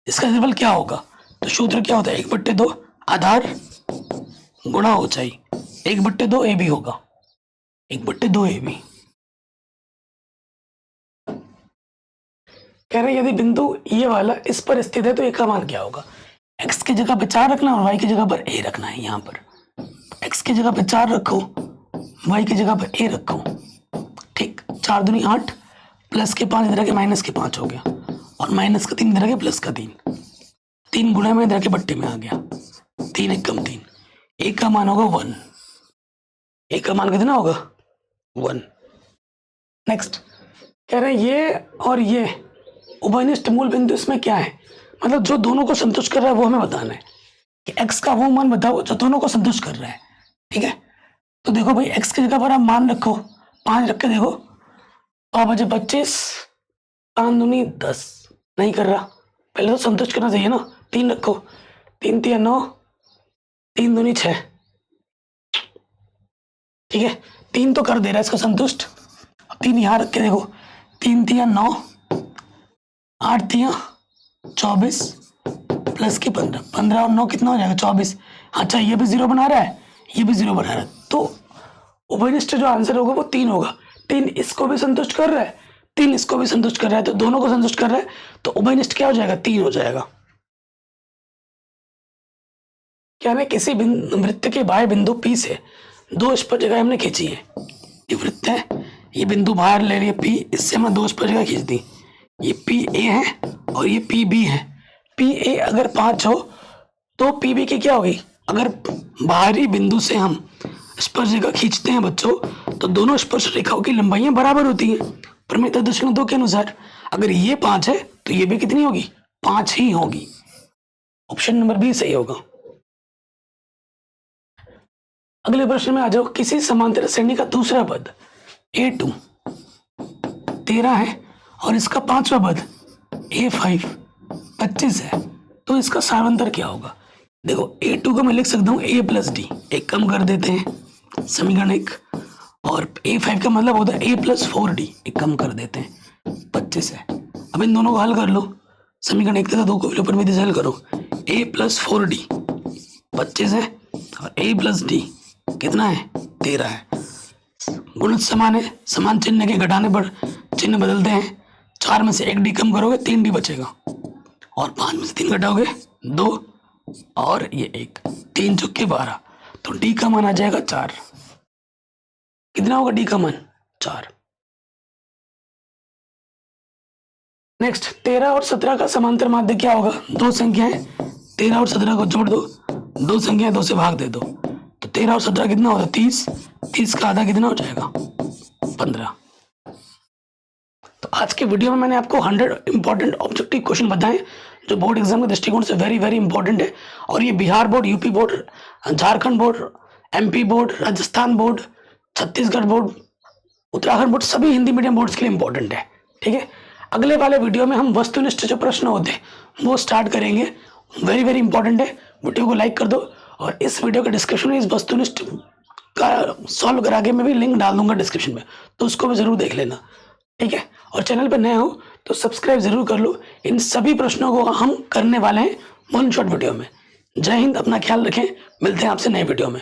इसका क्षेत्रफल क्या होगा? तो सूत्र क्या होता है? 1/2 आधार गुणा ऊंचाई, 1/2 AB होगा, 1/2 AB। कह रहे यदि बिंदु ये वाला इस पर स्थित है तो ए का मान क्या होगा। x की जगह पे 4 रखना और y की जगह पर a रखना है। यहाँ पर x की जगह पे 4 रखो, y की जगह पे a रखो। ठीक, 4 दूनी 8, प्लस के 5 इधर के माइनस के 5 हो गया, और माइनस का 3 इधर के प्लस का 3, 3 गुणा में इधर के बट्टे में आ गया, 3 एक कम 3, a का मान होगा 1। a का मान कितना होगा 1। नेक्स्ट कह रहे ये और ये उभयनिष्ठ मूल बिंदु इसमें क्या है, मतलब जो दोनों को संतुष्ट कर रहा है वो हमें बताना है कि x का वो मान बताओ जो दोनों को संतुष्ट कर रहा है। ठीक है, तो देखो भाई x की जगह पर आप मान रखो 5 रख के देखो, और बचे 25, 5 दूनी 10, नहीं कर रहा, पहले तो संतुष्ट करना चाहिए ना। 3 रखो, 3 3 9, 3 दूनी 6। ठीक है, 3 तो कर दे रहा है इसको संतुष्ट। अब 3 यहाँ रख के देखो, 3 3 9, 8 3 24, प्लस की 15, 15 और 9 कितना हो जाएगा 24। अच्छा, ये भी 0 बना रहा है, ये भी 0 बना रहा है, तो उभयनिष्ठ जो आंसर होगा वो 3 होगा। 3 इसको भी संतुष्ट कर रहा है, 3 इसको भी संतुष्ट कर रहा है, तो दोनों को संतुष्ट कर रहा है, तो उभयनिष्ठ क्या हो जाएगा 3 हो जाएगा। क्या है, किसी वृत्त के बाह्य बिंदु P से 2 स्पर्शरेखाएं हमने खींची है। ये वृत्त है, ये बिंदु बाहर ले रही है P, इससे हमने 2 स्पर्शरेखा खींच दी। ये PA है और ये PB है। PA अगर 5 हो तो PB की क्या होगी, अगर बाहरी बिंदु से हम स्पर्शरेखा खींचते हैं बच्चों, तो दोनों स्पर्श रेखाओं की लंबाइयां बराबर होती हैं प्रमेय 2 के अनुसार। अगर ये 5 है तो ये भी कितनी होगी, 5 ही होगी। ऑप्शन नंबर बी सही होगा। अगले प्रश्न में आ जाओ, किसी समांतर श्रेणी का दूसरा पद A2 13 है और इसका 5वां पद A5 25 है, तो इसका सारांतर क्या होगा। देखो A2 को मैं लिख सकता हूँ A प्लस डी, एक कम कर देते हैं समीकरण 1, और A5 का मतलब होता है A प्लस 4D, एक कम कर देते हैं 25 है। अब इन दोनों को हल कर लो, समीकरण 1 तथा 2 को विलोपन से हल करो। A प्लस 4D 25 है और A प्लस डी कितना है 13 है। गुणित समान है, समान चिन्ह के घटाने पर चिन्ह बदलते हैं। 4 में से 1 डी कम करोगे 3 डी बचेगा, और 5 में से 3 घटाओगे 2, और ये 1, 3 चुके 12, तो डी का मान आ जाएगा 4। कितना होगा डी का मान 4। नेक्स्ट 13 और 17 का समांतर माध्य क्या होगा। दो संख्याएं 13 और 17 को जोड़ दो, दो संख्याएं 2 से भाग दे दो, तो 13 और 17 कितना होगा 30, 30 का आधा कितना हो जाएगा 15। तो आज के वीडियो में मैंने आपको 100 इंपॉर्टेंट ऑब्जेक्टिव क्वेश्चन बताए जो बोर्ड एग्जाम के दृष्टिकोण से वेरी वेरी इंपॉर्टेंट है। और ये Bihar board, UP board, Jharkhand board, MP board, Rajasthan board, Chhattisgarh board, Uttarakhand board, सभी हिंदी मीडियम बोर्ड्स के लिए इंपॉर्टेंट है। ठीक है, अगले वाले वीडियो में हम वस्तुनिष्ठ जो प्रश्न होते हैं वो स्टार्ट करेंगे, वेरी वेरी इंपॉर्टेंट है। वीडियो को लाइक कर दो, और इस वीडियो के डिस्क्रिप्शन में इस वस्तुनिष्ठ का सॉल्व करा के मैं भी लिंक डाल दूंगा डिस्क्रिप्शन में, तो उसको भी जरूर देख लेना। ठीक है, और चैनल पर नए हो तो सब्सक्राइब जरूर कर लो। इन सभी प्रश्नों को हम करने वाले हैं वन शॉट वीडियो में। जय हिंद, अपना ख्याल रखें, मिलते हैं आपसे नए वीडियो में।